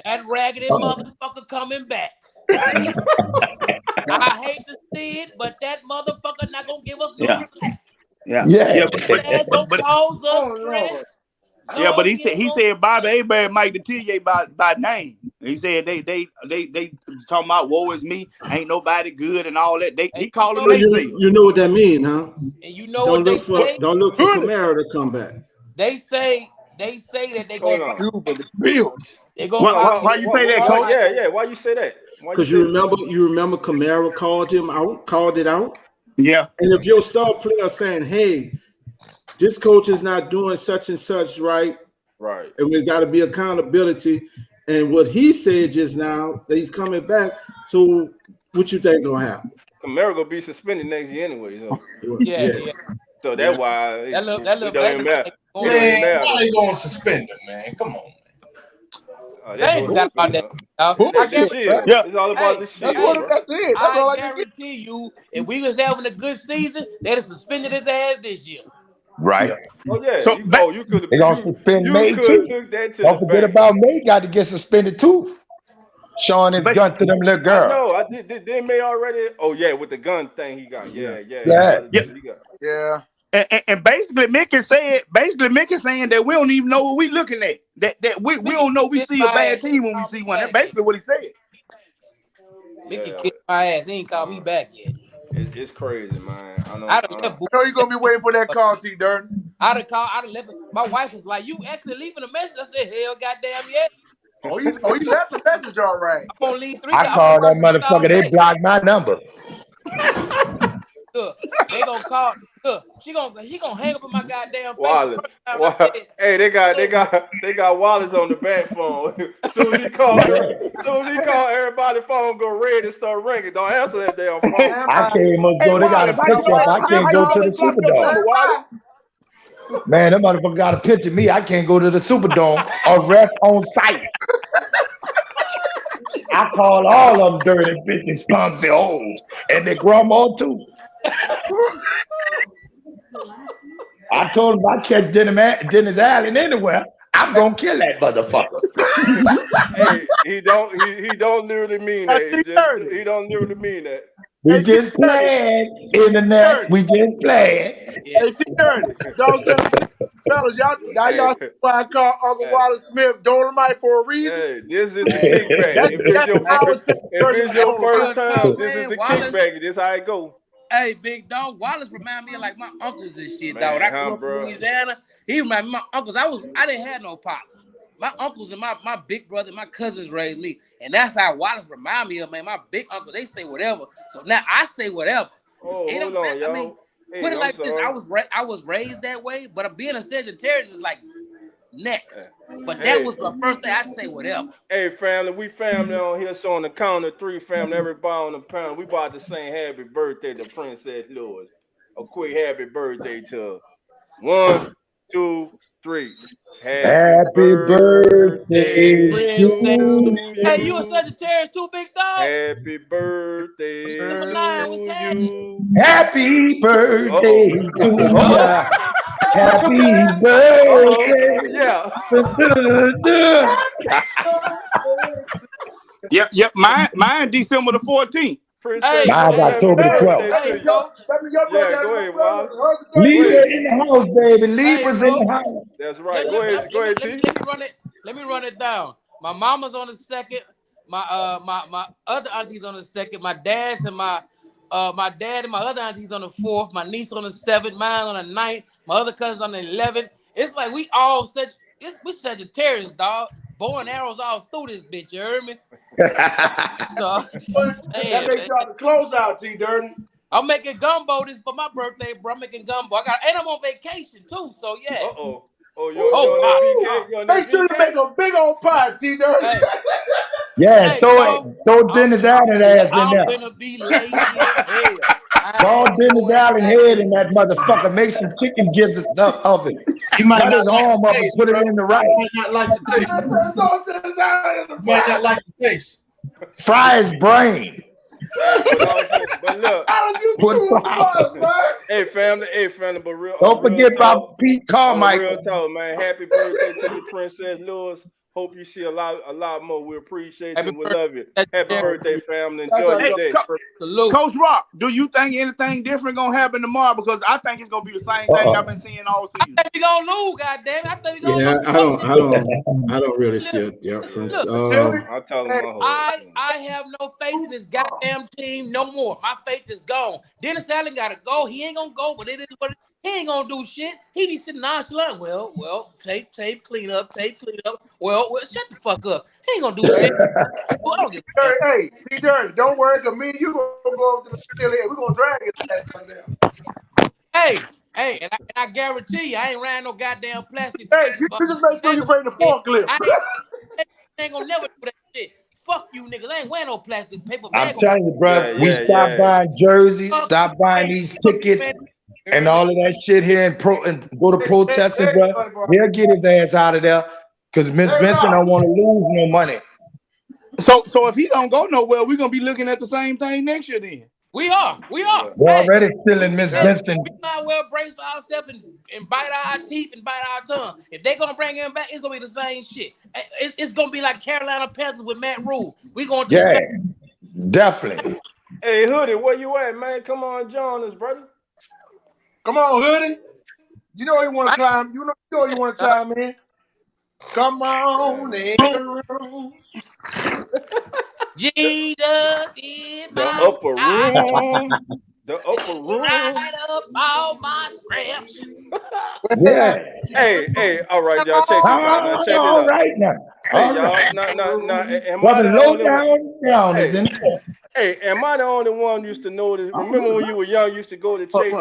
that raggedy motherfucker coming back. I hate to see it, but that motherfucker not gonna give us no slack. Cause us stress. Yeah, but he said Bobby Hebert, Mike Detillier by name. He said they talking about woe is me, ain't nobody good and all that. He called them. You know what that mean, huh? And you know don't look for Kamara to come back. They say that they gonna build. Why you say that, Coach? Yeah. Why you say that? Because you remember Kamara called it out. Yeah. And if your star player saying, hey, this coach is not doing such and such right. Right. And there's got to be accountability. And what he said just now, that he's coming back. So what you think gonna happen? Kamara gonna be suspended next year anyway. So. Yeah. So that's why that don't even matter. Man, why they gonna suspend him, man? Come on. They ain't forgot about that. It's all about the shit. That's it. That's all I guarantee you, if we was having a good season, they'd have suspended his ass this year. Right. Oh yeah. So you could have. They gonna suspend May too. Don't forget about May. Got to get suspended too. Showing his gun to them little girls. No, I did. May already. Oh yeah, with the gun thing he got. Yeah. And basically, Mick is saying that we don't even know what we looking at. That we don't know we see a bad team when we see one. That's basically what he said. Mickey kicked my ass. He ain't called me back yet. It's crazy, man. I know you're gonna be waiting for that call, T. Durden. I'd have left it. My wife was like, "You actually leaving a message?" I said, "Hell, goddamn, yeah." Oh, you left the message all right. I'm gonna leave 3. I called that motherfucker. They blocked my number. Look, they gonna call. Look, she gonna hang up in my goddamn face. Wallace. Hey, they got Wallace on the back phone. As soon as he call, everybody's phone go red and start ringing. Don't answer that damn phone. I can't go. They got a picture. I can't go to the Superdome. Man, that motherfucker got a picture of me. I can't go to the Superdome or rest on site. I call all of them dirty bitches, clumsy hoes, and they grandma too. I told him if I catch Dennis Allen anywhere, I'm gonna kill that motherfucker. Hey, he don't literally mean that. He don't literally mean that. We just playing internet. We just playing. Hey, T-Dirty, fellas, y'all see why I call Uncle Wallace Smith Dolomite for a reason? Hey, this is the kickback. If it's your first time, this is the kickback. This how it go. Hey, big dog, Wallace remind me of like my uncles and shit, dog. I grew up in Louisiana. He remind me of my uncles. I didn't have no pops. My uncles and my big brother, my cousins raised me. And that's how Wallace remind me of, man. My big uncle, they say whatever. So now I say whatever. Oh, hold on, y'all. I mean, put it like this. I was raised that way, but being a Sagittarius is like next. But that was the first thing I'd say whatever. Hey, family, we family on here. So on the count of 3, family, everybody on the pound, we about to sing happy birthday to Princess Louis. A quick happy birthday to her. 1, 2, 3. Happy birthday to you. Hey, you a Sagittarius too, big dog? Happy birthday to you. Happy birthday to you. Happy birthday. Yeah. Yep. Mine December the 14th. Mine's October the 12th. Hey, Coach. Go ahead, Wallace. Libra in the house, baby. Libra's in the house. That's right. Go ahead, T. Let me run it down. My mama's on the 2nd. My other auntie's on the 2nd. My dad's and my dad and my other auntie's on the 4th. My niece on the 7th. Mine on the 9th. My other cousin's on the 11th. It's like we all we Sagittarius, dog. Bow and arrows all through this bitch. You heard me? That makes y'all the close out, T. Durden. I'm making gumbo this for my birthday, bro. I'm making gumbo. And I'm on vacation too, so yeah. Make sure to make a big old pie, T. Durden. Hey. Yeah, throw Dennis Allen ass in there. I'm gonna be lazy as hell. Throw Dennis Allen head in that motherfucker. Make some chicken gizzards up of it. He might Cut not his like arm the up taste, and put it bro. in the rice. He might not like the taste. He might not like the taste. Fry his brain. But look, hey family, but real. Don't forget about Pete Carmichael. Real talk, man. Happy birthday to you, Princess Louis. Hope you see a lot more. We appreciate you. We love you. Happy birthday, family. Enjoy your day. Coach Rock, do you think anything different gonna happen tomorrow? Because I think it's gonna be the same thing I've been seeing all season. I think we gonna lose, goddamn. I think we gonna lose. I don't really see a difference. I'll tell them I have no faith in this goddamn team no more. My faith is gone. Dennis Allen gotta go. He ain't gonna go, but it is what it is. He ain't gonna do shit. He be sitting nonchalant. Well, tape clean up. Well, shut the fuck up. He ain't gonna do shit. Well, I don't give a fuck. Hey, T. Dirty, don't worry, because me and you gonna go over to the facility and we're gonna drag it. Hey, Hey, and I guarantee you, I ain't riding no goddamn plastic. Hey, you just make sure you bring the forklift. I ain't gonna never do that shit. Fuck you niggas. I ain't wearing no plastic paper I'm bag. telling you, bro, we stop buying jerseys, stop buying these tickets and all of that shit here and go to protesting, bro. He'll get his ass out of there because Miss Vincent don't want to lose no money. So if he don't go nowhere, we're gonna be looking at the same thing next year then. We are. We're already still in Miss Vincent. We might well brace ourselves and bite our teeth and bite our tongue. If they're gonna bring him back, it's gonna be the same shit. It's gonna be like Carolina Panthers with Matt Rule. We're gonna do the same. Definitely. Hey, Hoodie, where you at, man? Come on, join us, brother. Come on, Hoodie. You know you want to climb. You know you want to chime in. Come on in the room. Jesus in the my upper room. The upper room. Right up all my scraps. Yeah. Hey, all right, y'all. Check this out. Now, check this out. All right now. Hey, y'all. Am I the only one? Hey, am I the only one used to know this? Remember when you were young, you used to go to church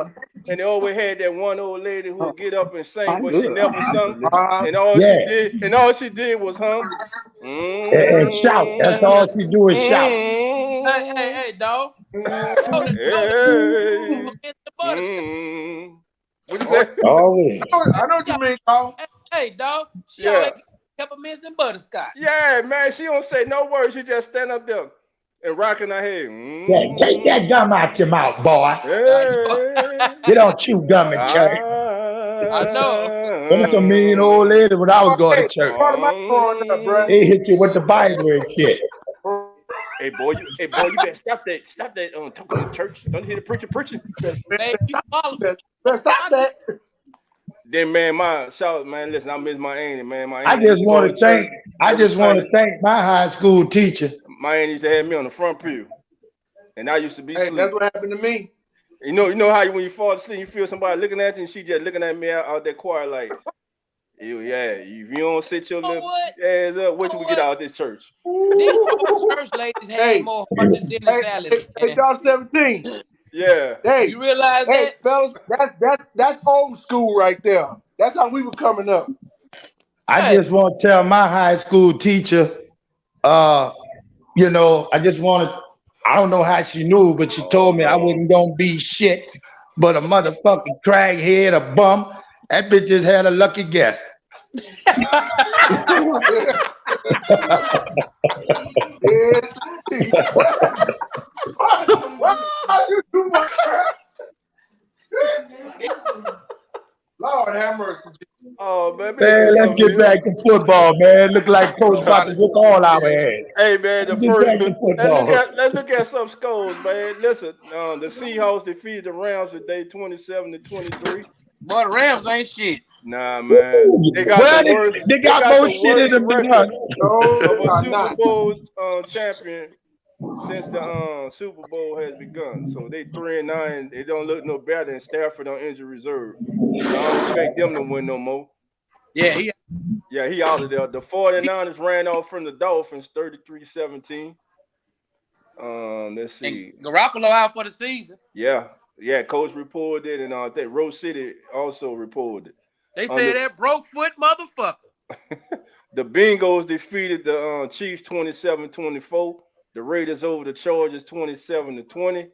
and they always had that one old lady who would get up and sing, but she never sung. And all she did was hum. And shout. That's all she do is shout. Hey, dog. What you say? I know what you mean, dog. Hey, dog. Shout peppermints and butterscotch. Yeah, man. She don't say no words. She just stand up there and rocking her head. Yeah, take that gum out your mouth, boy. You don't chew gum in church. I know. There's some mean old lady when I was going to church. They hit you with the Bible and shit. Hey boy, you better stop that. Stop that talking in church. Don't hear the preacher preaching. Hey, you follow. Stop that. Then man, man, listen, I miss my auntie, man. I just want to thank my high school teacher. My auntie used to have me on the front pew. And I used to be asleep. That's what happened to me. You know how when you fall asleep, you feel somebody looking at you and she just looking at me out that choir like, if you don't sit your little ass up, wait till we get out of this church. These church ladies had more heart than Dennis Allen. Hey, y'all 17. Yeah. Hey, you realize that? Fellas, that's old school right there. That's how we were coming up. I just want to tell my high school teacher, I don't know how she knew, but she told me I wasn't gonna be shit but a motherfucking crackhead, a bum. That bitch just had a lucky guess. Lord have mercy. Oh man, let's get back to football, man. Look like Coach about to whip all our heads. Hey man, let's look at some scores, man. Listen, the Seahawks defeated the Rams today 27-23. Boy, the Rams ain't shit. Nah, man. They got the worst. They got more shit in them than us. Of a Super Bowl champion since the Super Bowl has begun. So they 3-9. They don't look no better than Stafford on injury reserve. So I don't expect them to win no more. Yeah, he out of there. The 49ers ran off from the Dolphins 33-17. Let's see. And Garoppolo out for the season. Yeah, coach reported it, and I think Rose City also reported it. They said that broke foot motherfucker. The Bengals defeated the Chiefs 27-24. The Raiders over the Chargers 27-20.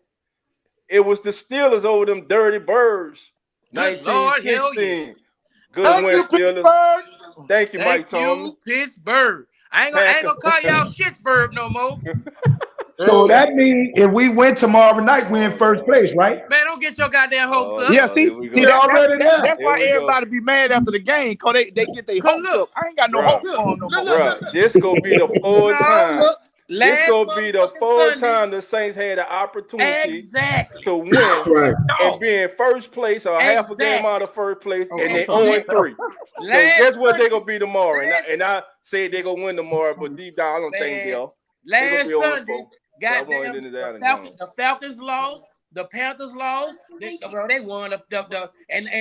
It was the Steelers over them dirty birds 19-16. Good win, Steelers. Thank you, Mike Tomlin. Pittsburgh. I ain't gonna call y'all Shitsburg no more. So that means if we win tomorrow night, we're in first place, right? Man, don't get your goddamn hopes up. Yeah, see that's why everybody be mad after the game, because they get their hopes up. I ain't got no hope on no more. This gonna be the fourth time. This gonna be the fourth time the Saints had an opportunity to win and be in first place or half a game out of first place, and they 0-3. So guess what they gonna be tomorrow? And I say they gonna win tomorrow, but deep down I don't think they'll. Last Sunday, goddamn, the Falcons lost, the Panthers lost, they won, and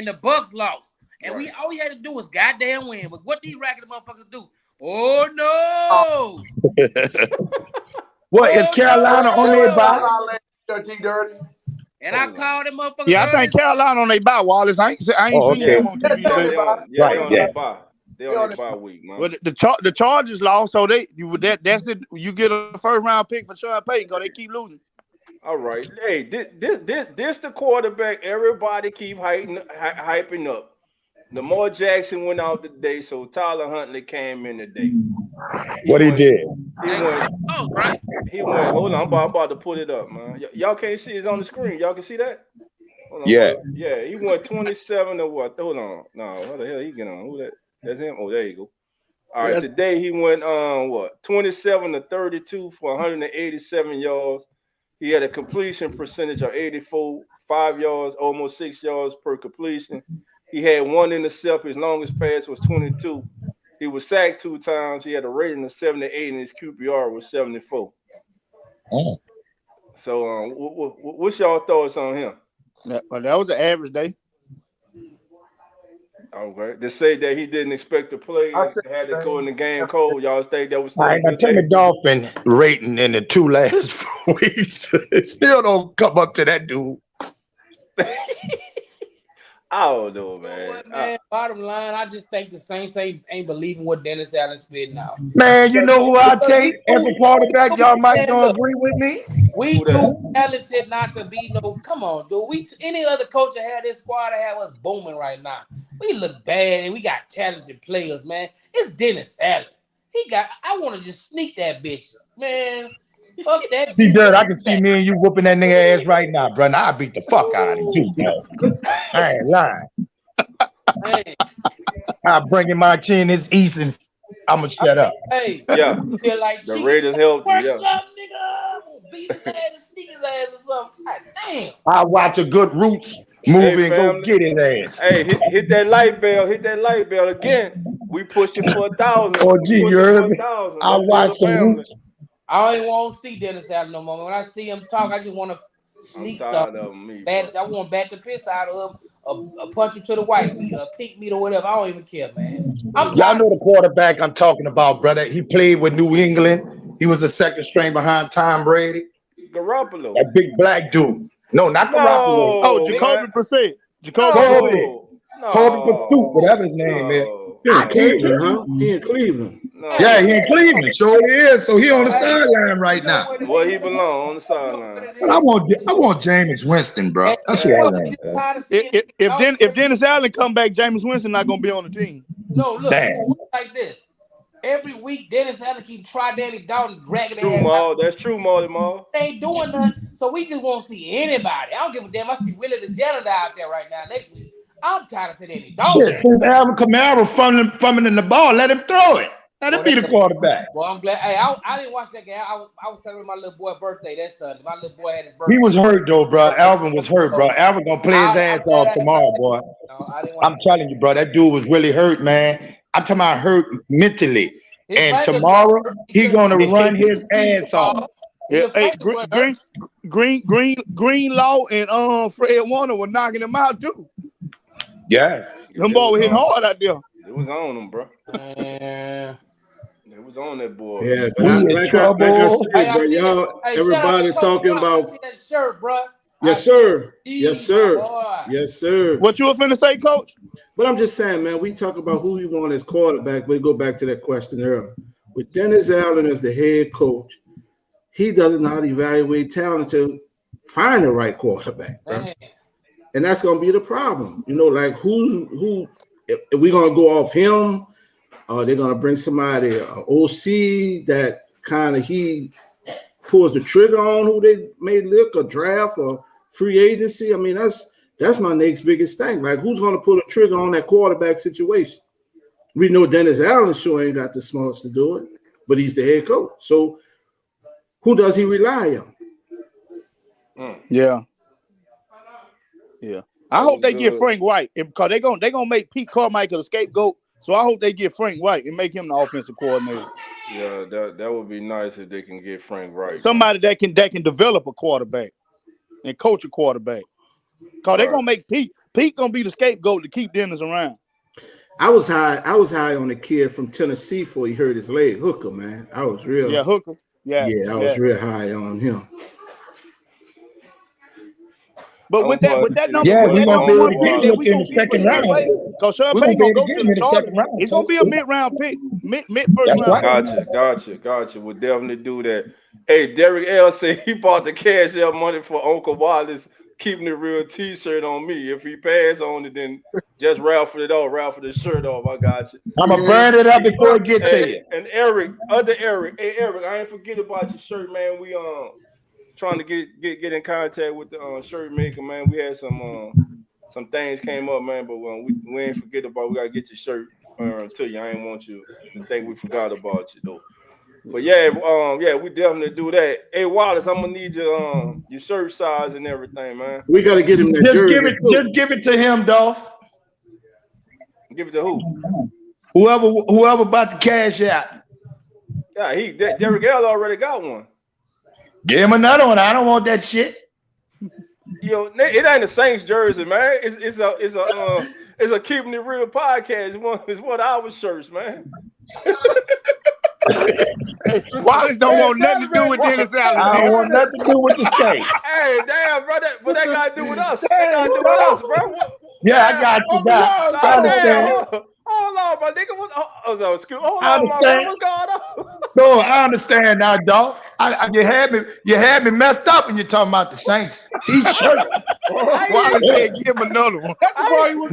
the Bucs lost. And all we had to do was goddamn win. But what these ragged motherfuckers do? Oh no! What is Carolina on their bye? And I called them motherfuckers. Yeah, I think Carolina on their bye, Wallace. I ain't seen them on TV. They on their bye. They on their bye week, man. Well, the Chargers lost, so that's it. You get a first round pick for Sean Payton because they keep losing. All right. Hey, this the quarterback everybody keep hyping up. Lamar Jackson went out today, so Tyler Huntley came in today. What he did? He went. Hold on, I'm about to put it up, man. Y'all can't see it on the screen. Y'all can see that? Hold on, yeah. Yeah, he went 27 or what? Hold on. No, what the hell he get on? Who that? That's him. Oh, there you go. All right, today he went 27 to 32 for 187 yards. He had a completion percentage of 84, 5 yards, almost 6 yards per completion. He had one intercept. His longest pass was 22. He was sacked 2 times. He had a rating of 78, and his QPR was 74. Oh. So, what's y'all thoughts on him? Well, that was an average day. Okay. They say that he didn't expect to play. Had to go in the game cold. Y'all think that was still I tell the Dolphin rating in the 2 last weeks. It still don't come up to that dude. I don't know, man. What, man? Bottom line, I just think the Saints ain't believing what Dennis Allen spitting out. Man, you know who I take? Every quarterback, y'all might don't agree with me. We too talented not to be no. Come on, dude. Any other coach that had this squad that had us booming right now. We look bad and we got talented players, man. It's Dennis Allen. I want to just sneak that bitch, man. Fuck that. See, Dirt, I can see me and you whooping that nigga ass right now, bro. Now I beat the fuck out of him, too, I ain't lying. Man. I bring him my chin his east and I'ma shut up. Hey, yeah. Feel like the Raiders helped you, yeah. Something, nigga. Beat his ass and sneak his ass or something. God damn. I watch a good Roots movie and go get his ass. Hey, hit that light bell. Hit that light bell again. We pushed it for 1,000. Oh, gee, you heard me? I watch some Roots. I don't even want to see Dennis Allen no more. When I see him talk, I just want to sneak something. I want to bat the piss out of him, a punch him to the white meat, a pink meat or whatever. I don't even care, man. Y'all know the quarterback I'm talking about, brother. He played with New England. He was a second string behind Tom Brady. Garoppolo. That big black dude. No, not Garoppolo. Oh, Jacoby Brissett. Jacoby Pursuit, whatever his name is. He in Cleveland, huh? He in Cleveland. No. Yeah, he in Cleveland. Sure he is. So he on the sideline right now. Well, he belong on the sideline. But I want Jameis Winston, bro. That's what I want. If Dennis Allen come back, Jameis Winston not gonna be on the team. No, look like this. Every week, Dennis Allen keep Danny Dalton dragging their ass out. That's true, Marty Mal. They ain't doing nothing, so we just won't see anybody. I don't give a damn. I see Willie the janitor out there right now next week. I'm tired of seeing any Dalton. Shit, since Alvin Kamara fumbling the ball, let him throw it. Let him be the quarterback. Well, I'm glad. Hey, I didn't watch that game. I was celebrating my little boy's birthday that Sunday. My little boy had his birthday. He was hurt though, bro. Alvin was hurt, bro. Alvin gonna play his ass off tomorrow, boy. I'm telling you, bro. That dude was really hurt, man. I'm talking about hurt mentally. And tomorrow he's gonna run his ass off. Yeah, hey, Greenlaw and Fred Warner were knocking him out too. Yeah, them boys were hitting hard out there. It was on him, bro. It was on that boy. Yeah, but like I said, bro, y'all, everybody talking about that shirt, bro. Yes, sir. Yes, sir. Yes, sir. What you were finna say, Coach? But I'm just saying, man, we talk about who we want as quarterback. We go back to that question earlier. With Dennis Allen as the head coach, he does not evaluate talent to find the right quarterback, right? And that's gonna be the problem. You know, like who if we're gonna go off him, they're gonna bring somebody OC that kind of he pulls the trigger on who they may look a draft or free agency. I mean, that's my next biggest thing. Like, who's gonna pull the trigger on that quarterback situation? We know Dennis Allen sure ain't got the smarts to do it, but he's the head coach. So who does he rely on? Yeah. I hope they get Frank White because they're gonna make Pete Carmichael the scapegoat. So I hope they get Frank White and make him the offensive coordinator. Yeah, that would be nice if they can get Frank White. Somebody that can develop a quarterback and coach a quarterback. Because they're gonna make Pete gonna be the scapegoat to keep Dennis around. I was high on the kid from Tennessee before he hurt his leg, Hooker, man. I was real. Yeah, Hooker. Yeah, I was real high on him. But with that number, yeah, with we're that gonna be number able one to pick, get we him in gonna the get for second Sean round. Payton. Because Sean We're Payton gonna be gonna able to go get to him the in the Chargers. second round. It's gonna be a mid-round pick, mid first round. Gotcha. We'll definitely do that. Hey, Derek L said he bought the cash out money for Uncle Wallace keeping the real T-shirt on me. If he pass on it, then just raffle it off, raffle the shirt off. I got you. I'm gonna burn it up before it gets to you. And Eric, other Eric, hey Eric, I ain't forget about your shirt, man. We trying to get in contact with the shirt maker, man. We had some things came up, man, but we ain't forget about. We gotta get your shirt to you. I ain't want you to think we forgot about you though. But yeah, we definitely do that. Hey Wallace, I'm gonna need your shirt size and everything, man. We gotta get him that jersey. Just give it to him, Dolph. Give it to who? Whoever about to cash out. Yeah, Derek L already got one. Give him another one. I don't want that shit. Yo, it ain't a Saints jersey, man. It's a keeping it real podcast. It's one of our shirts, man. Hey, Wallace don't want nothing to do with Dennis Allen. I don't want nothing to do with the Saints. Hey, damn, bro, what that got to do with us? That got to do with us, bro. Yeah, I got you, guys. I understand. Hold on, my nigga. Hold on, my brother. What's going on? No, I understand now, dog. You had me messed up when you're talking about the Saints T-shirt. Wallace said, "Give him another one." That's why you was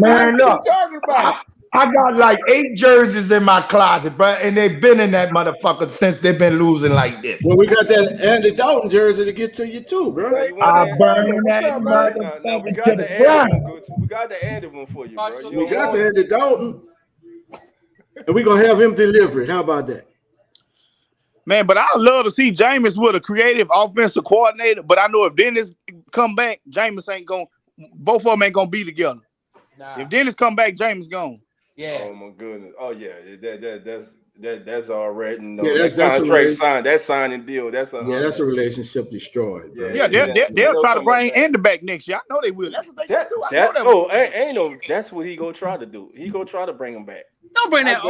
talking about. I got like 8 jerseys in my closet, bro, and they've been in that motherfucker since they've been losing like this. Well, we got that Andy Dalton jersey to get to you too, bro. I burn that motherfucker to the ground. We got the Andy one for you, bro. We got the Andy Dalton, and we're gonna have him deliver it. How about that? Man, but I love to see Jameis with a creative offensive coordinator. But I know if Dennis come back, Jameis ain't going. Both of them ain't gonna be together. Nah. If Dennis come back, Jameis gone. Yeah. Oh my goodness. Oh yeah. That's already. No. Yeah, that's contract signed. That signing deal. That's a relationship destroyed. Bro. Yeah, they'll try to bring Andy back next year. I know they will. That's what they do. Ain't no. That's what he gonna try to do. He gonna try to bring him back. Don't bring that.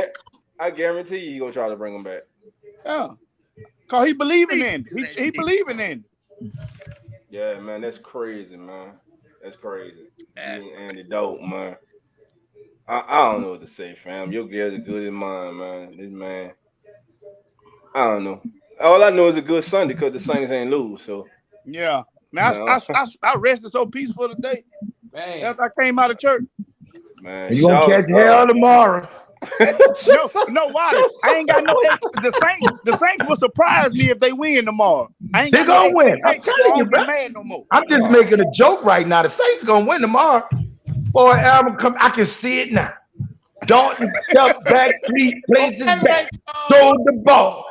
I guarantee you, he gonna try to bring him back. Yeah, cause he believe in Andy. He believe in Andy. Yeah, man, that's crazy, man. That's crazy. Andy Dalton, man. I don't know what to say, fam. Your guys are good in mine, man. This man, I don't know. All I know is a good Sunday because the Saints ain't lose. So yeah, man, I rested so peaceful today. Man, after I came out of church, man, you gonna catch hell tomorrow. no, Wallace. I ain't got no. The Saints will surprise me if they win tomorrow. They're gonna win. I'm telling you, bro. No more. I'm just making a joke right now. The Saints gonna win tomorrow. Boy, Alvin come. I can see it now. Dalton stepped back 3 places back, throw the ball.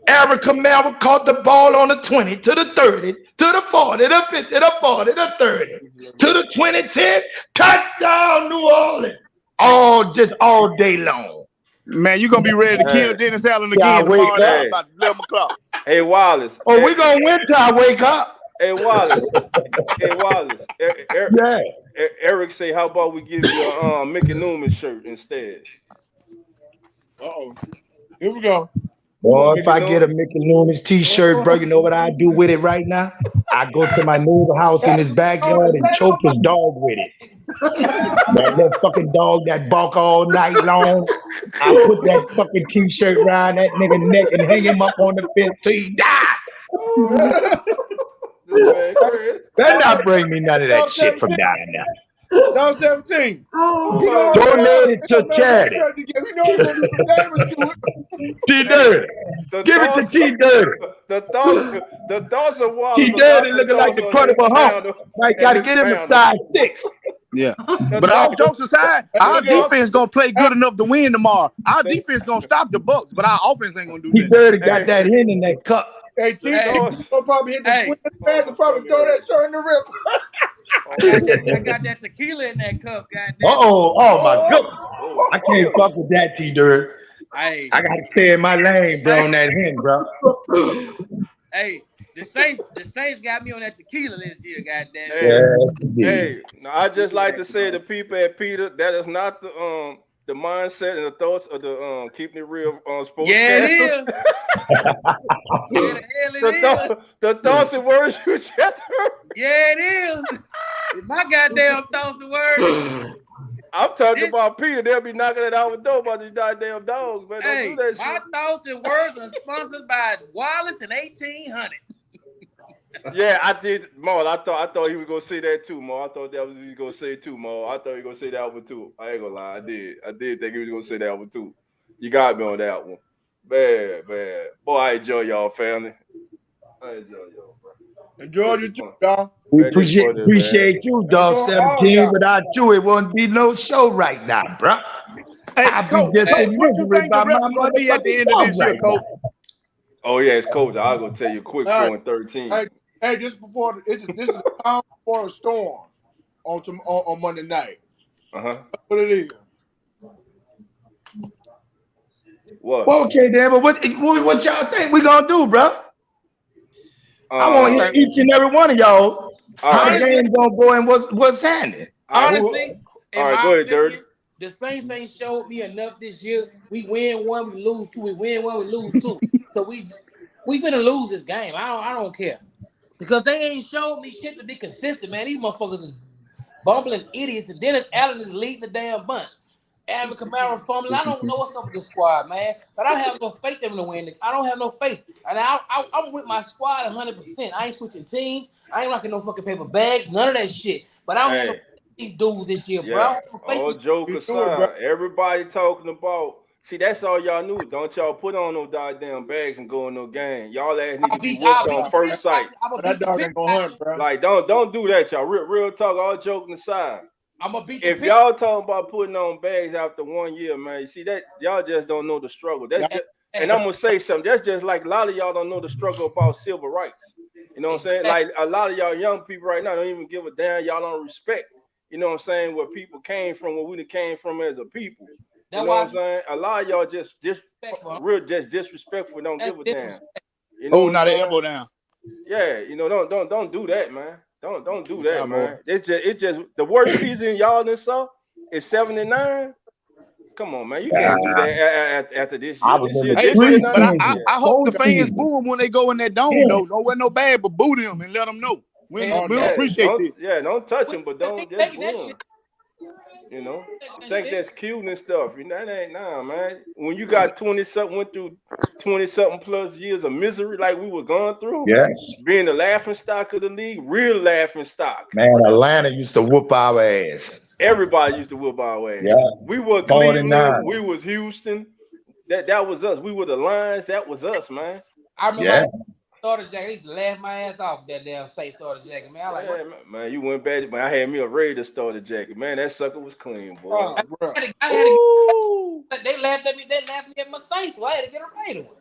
Aaron Kamara caught the ball on the 20 to the 30 to the 40 to the 50 to the 40 to the 30 to the 20-10. Touchdown, New Orleans. All day long. Man, you're gonna be ready to kill Dennis Allen again tomorrow night about 11 o'clock. Hey Wallace. Oh, we're gonna win till I wake up. Hey Wallace. Eric say, how about we give you a Mickey Newman shirt instead? Here we go. Boy, if I get a Mickey Newman's T-shirt, bro, you know what I do with it right now? I go to my neighbor's house in his backyard and choke his dog with it. Man, that fucking dog that bark all night long. I put that fucking T-shirt around that nigga neck and hang him up on the fence till he die. Better not bring me none of that shit from down there. Dog 17. Donate it to charity. We know you're gonna do some damage to it. T-Dirty. Give it to T-Dirty. The thoughts of Wallace. T-Dirty looking like the Incredible Hulk. Might gotta get him a size 6. Yeah. But all jokes aside, our defense gonna play good enough to win tomorrow. Our defense gonna stop the Bucs, but our offense ain't gonna do that. T-Dirty got that hen in that cup. Hey, T-Dirty gonna probably hit the twin and probably throw that shirt in the river. I got that tequila in that cup, goddamn. Oh my goodness. I can't fuck with that, T-Dirt. I gotta stay in my lane, bro, on that hen, bro. Hey, the Saints got me on that tequila this year, goddamn. Hey, now I just like to say to people at Peter, that is not the mindset and the thoughts of the keeping it real sports. Yeah, it is. The thoughts and words you just heard. Yeah, it is. My goddamn thoughts and words. I'm talking about Peter. They'll be knocking it out the door about these goddamn dogs, man. Don't do that shit. My thoughts and words are sponsored by Wallace in 1800. Yeah, I did, Mo. I thought he was gonna say that too, Mo. I thought that was he was gonna say too, Mo. I thought he was gonna say that one too. I ain't gonna lie, I did think he was gonna say that one too. You got me on that one, man. Boy, I enjoy y'all, family. I enjoy y'all, bro. Enjoy you too, dog. We appreciate you, dog. 17 without you, it wouldn't be no show right now, bro. Hey, I'd Coach, be just what you think the record gonna be at the end of this year, Coach? Oh yeah, it's Coach. I'll go tell you quick. 4-13. Hey, this is the time before a storm on Monday night. That's what it is. What? Well, okay, then, but what y'all think we gonna do, bro? I want to hear each and every one of y'all how the game gonna go and what's happening. Honestly, all right, go ahead, Dirty. The Saints ain't showed me enough this year. We win one, we lose two. We win one, we lose two. So we finna lose this game. I don't care. Because they ain't showed me shit to be consistent, man. These motherfuckers is bumbling idiots, and Dennis Allen is leading the damn bunch. Alvin Kamara fumbling. I don't know what's up with this squad, man. But I have no faith in them to win. I don't have no faith. And I'm with my squad 100%. I ain't switching teams. I ain't rocking no fucking paper bags. None of that shit. But I don't have no faith in these dudes this year, bro. All joke aside, everybody talking about. See, that's all y'all knew. Don't y'all put on no goddamn bags and go in no game. Y'all ass need to be whooped on first sight. That dog ain't gonna hunt, bro. Like, don't do that, y'all. Real talk. All joking aside. I'm gonna beat. If y'all talking about putting on bags after 1 year, man, you see that y'all just don't know the struggle. That's just, and I'm gonna say something. That's just like a lot of y'all don't know the struggle about civil rights. You know what I'm saying? Like a lot of y'all young people right now don't even give a damn. Y'all don't respect. You know what I'm saying? Where people came from, where we came from as a people. You know what I'm saying? A lot of y'all just disrespectful. Don't give a damn. You know not an elbow down. Yeah, you know, don't do that, man. Don't do that, man. It's just the worst season y'all done saw is 79. Come on, man. You can't do that after this year. I hope the fans boo them when they go in that dome, though. Don't wear no bad, but boo them and let them know. We appreciate this. Yeah, don't touch them, but don't just boo them. You know, think that's cute and stuff. You know, that ain't man. When you got 20-something, went through 20-something plus years of misery like we were going through. Yes. Being the laughing stock of the league, real laughing stock. Man, Atlanta used to whoop our ass. Everybody used to whoop our ass. Yeah. We were Cleveland. We was Houston. That was us. We were the Lions. That was us, man. I remember starter jacket. I used to laugh my ass off that damn safe starter jacket, man. I like, man, you went back. Man, I had me a Raider starter jacket. Man, that sucker was clean, boy. I had to, they laughed at me. They laughed at me at my safe. So I had to get a Raider one.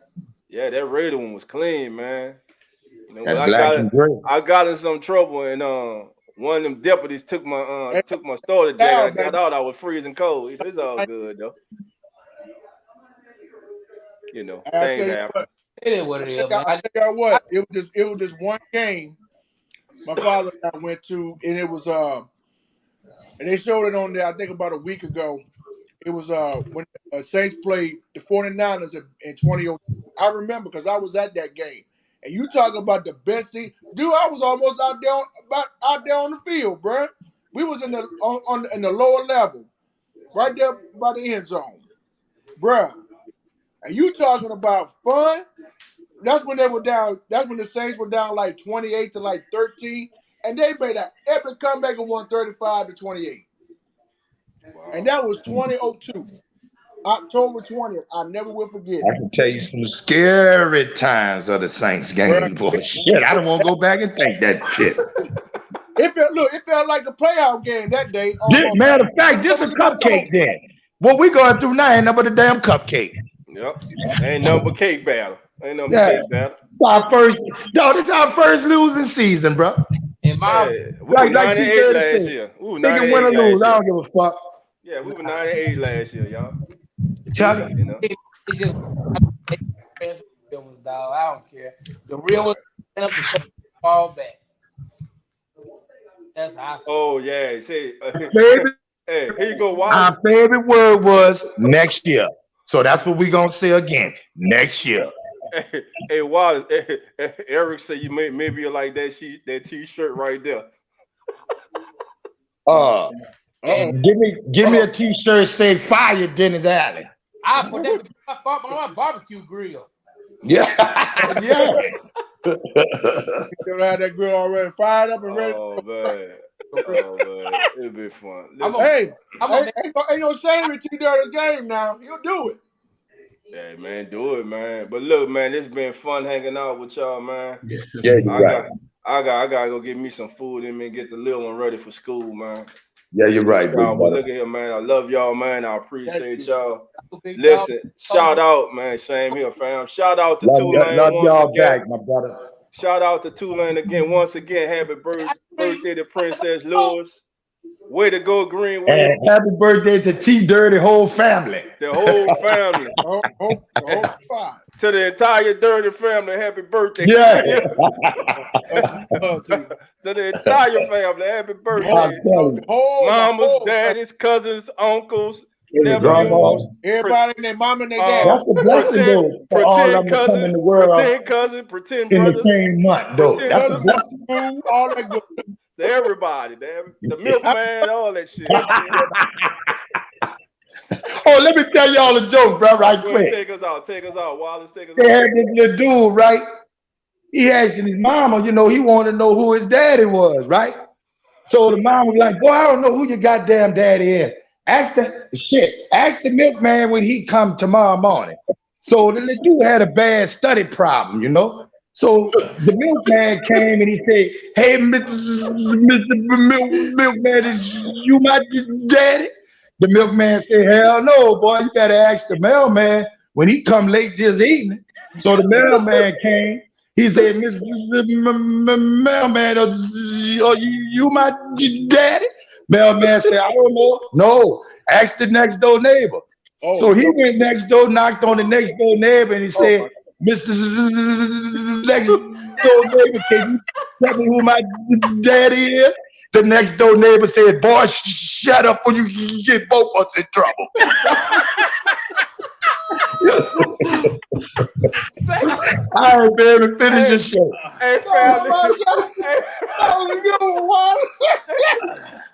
Yeah, that Raider one was clean, man. You know, I got in some trouble, and one of them deputies took my starter jacket. I got out. I was freezing cold. It's all good though. You know, things happen. It is what it is. I tell you what, it was just one game my father and I went to, and it was and they showed it on there, I think about a week ago. It was when Saints played the 49ers in 2002. I remember because I was at that game. And you talk about the best thing. Dude, I was almost out there on the field, bro. We was in the lower level, right there by the end zone. Bruh. And you talking about fun? That's when they were down. That's when the Saints were down like 28 to like 13. And they made an epic comeback and won 35-28. Wow. And that was 2002. October 20th. I never will forget it. I can tell you some scary times of the Saints game, boy. Shit, I don't want to go back and think that shit. It felt like a playoff game that day. Matter of fact, this is a cupcake then. What we going through now ain't nothing but a damn cupcake. Yep. Ain't nothing but cake battle. Ain't nothing but cake battle. This is our first losing season, bro. In my we were 9-8 last year. We were 9-8 win or lose. last year. I don't give a fuck. Yeah, we were 9-8 last year, y'all. Charlie, you know. It's just dog. I don't care. The real one up to fall back. That's how I feel. Oh yeah, see, hey, here you go, Wallace. Our favorite word was next year. So that's what we gonna say again. Next year. Hey Wallace, Eric said you maybe like that T-shirt right there. Give me a T-shirt say "Fire Dennis Allen." I put that on my barbecue grill. Yeah, yeah. You ever had that grill already fired up and ready? Oh man, it'll be fun. Ain't no shame in T-Dirty's game now. He'll do it. Hey man, do it, man. But look, man, it's been fun hanging out with y'all, man. Yeah, you're right. I gotta go get me some food and get the little one ready for school, man. Yeah, you're right, big But brother. look at here, man. I love y'all, man. I appreciate y'all. Listen, shout out, man. Same here, fam. Shout out to Tulane love once y'all again. back, my brother. Shout out to Tulane again. Once again, happy birthday to Princess Lewis. Way to go, Green Wave. And happy birthday to T-Dirty whole family. The whole family. To the entire Dirty family, happy birthday. Yeah. To the entire family, happy birthday. Mamas, daddies, cousins, uncles, nephews. Everybody and their mom and their dad. That's a blessing, though. For all of them coming in the world. Pretend cousin, pretend in brothers. the same month, though. That's a blessing. All that good. To everybody, the milkman, all that shit. Oh, let me tell y'all a joke, bro, right quick. Take us out, Wallace, take us they out. had this little dude, right? He asking his mama, he wanted to know who his daddy was, right? So the mom was like, boy, I don't know who your goddamn daddy is. Ask the milkman when he come tomorrow morning. So the little dude had a bad study problem, So the milkman came and he said, hey, Mr. Milkman, is you my daddy? The milkman said, hell no, boy, you better ask the mailman when he come late this evening. So the mailman came. He said, Mr. Mailman, are you my daddy? Mailman said, I don't know. No, ask the next door neighbor. So he went next door, knocked on the next door neighbor, and he said, Mr. Next door neighbor, can you tell me who my daddy is? The next door neighbor said, boy, shut up or you get both of us in trouble. All right, baby, finish your show. Hey, family.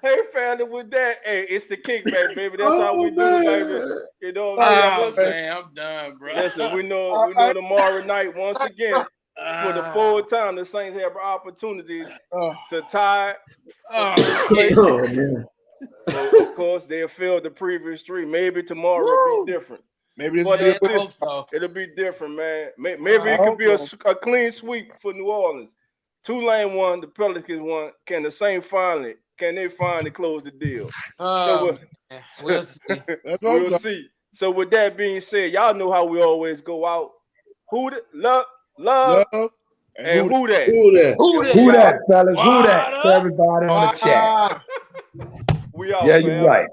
Hey, family, with that, hey, it's the kickback, baby. That's how we do, baby. You know what I'm saying? Man, I'm done, bro. Listen, we know tomorrow night, once again, for the full time, the Saints have an opportunity to tie. Of course, they'll fill the previous three. Maybe tomorrow will be different. Maybe it'll be different, man. Maybe it could be a clean sweep for New Orleans. Tulane won, the Pelicans won. Can they finally close the deal? We'll see. So with that being said, y'all know how we always go out. Love, and who that? Who that, fellas? Who that? For everybody on the chat. We out, yeah, you're right.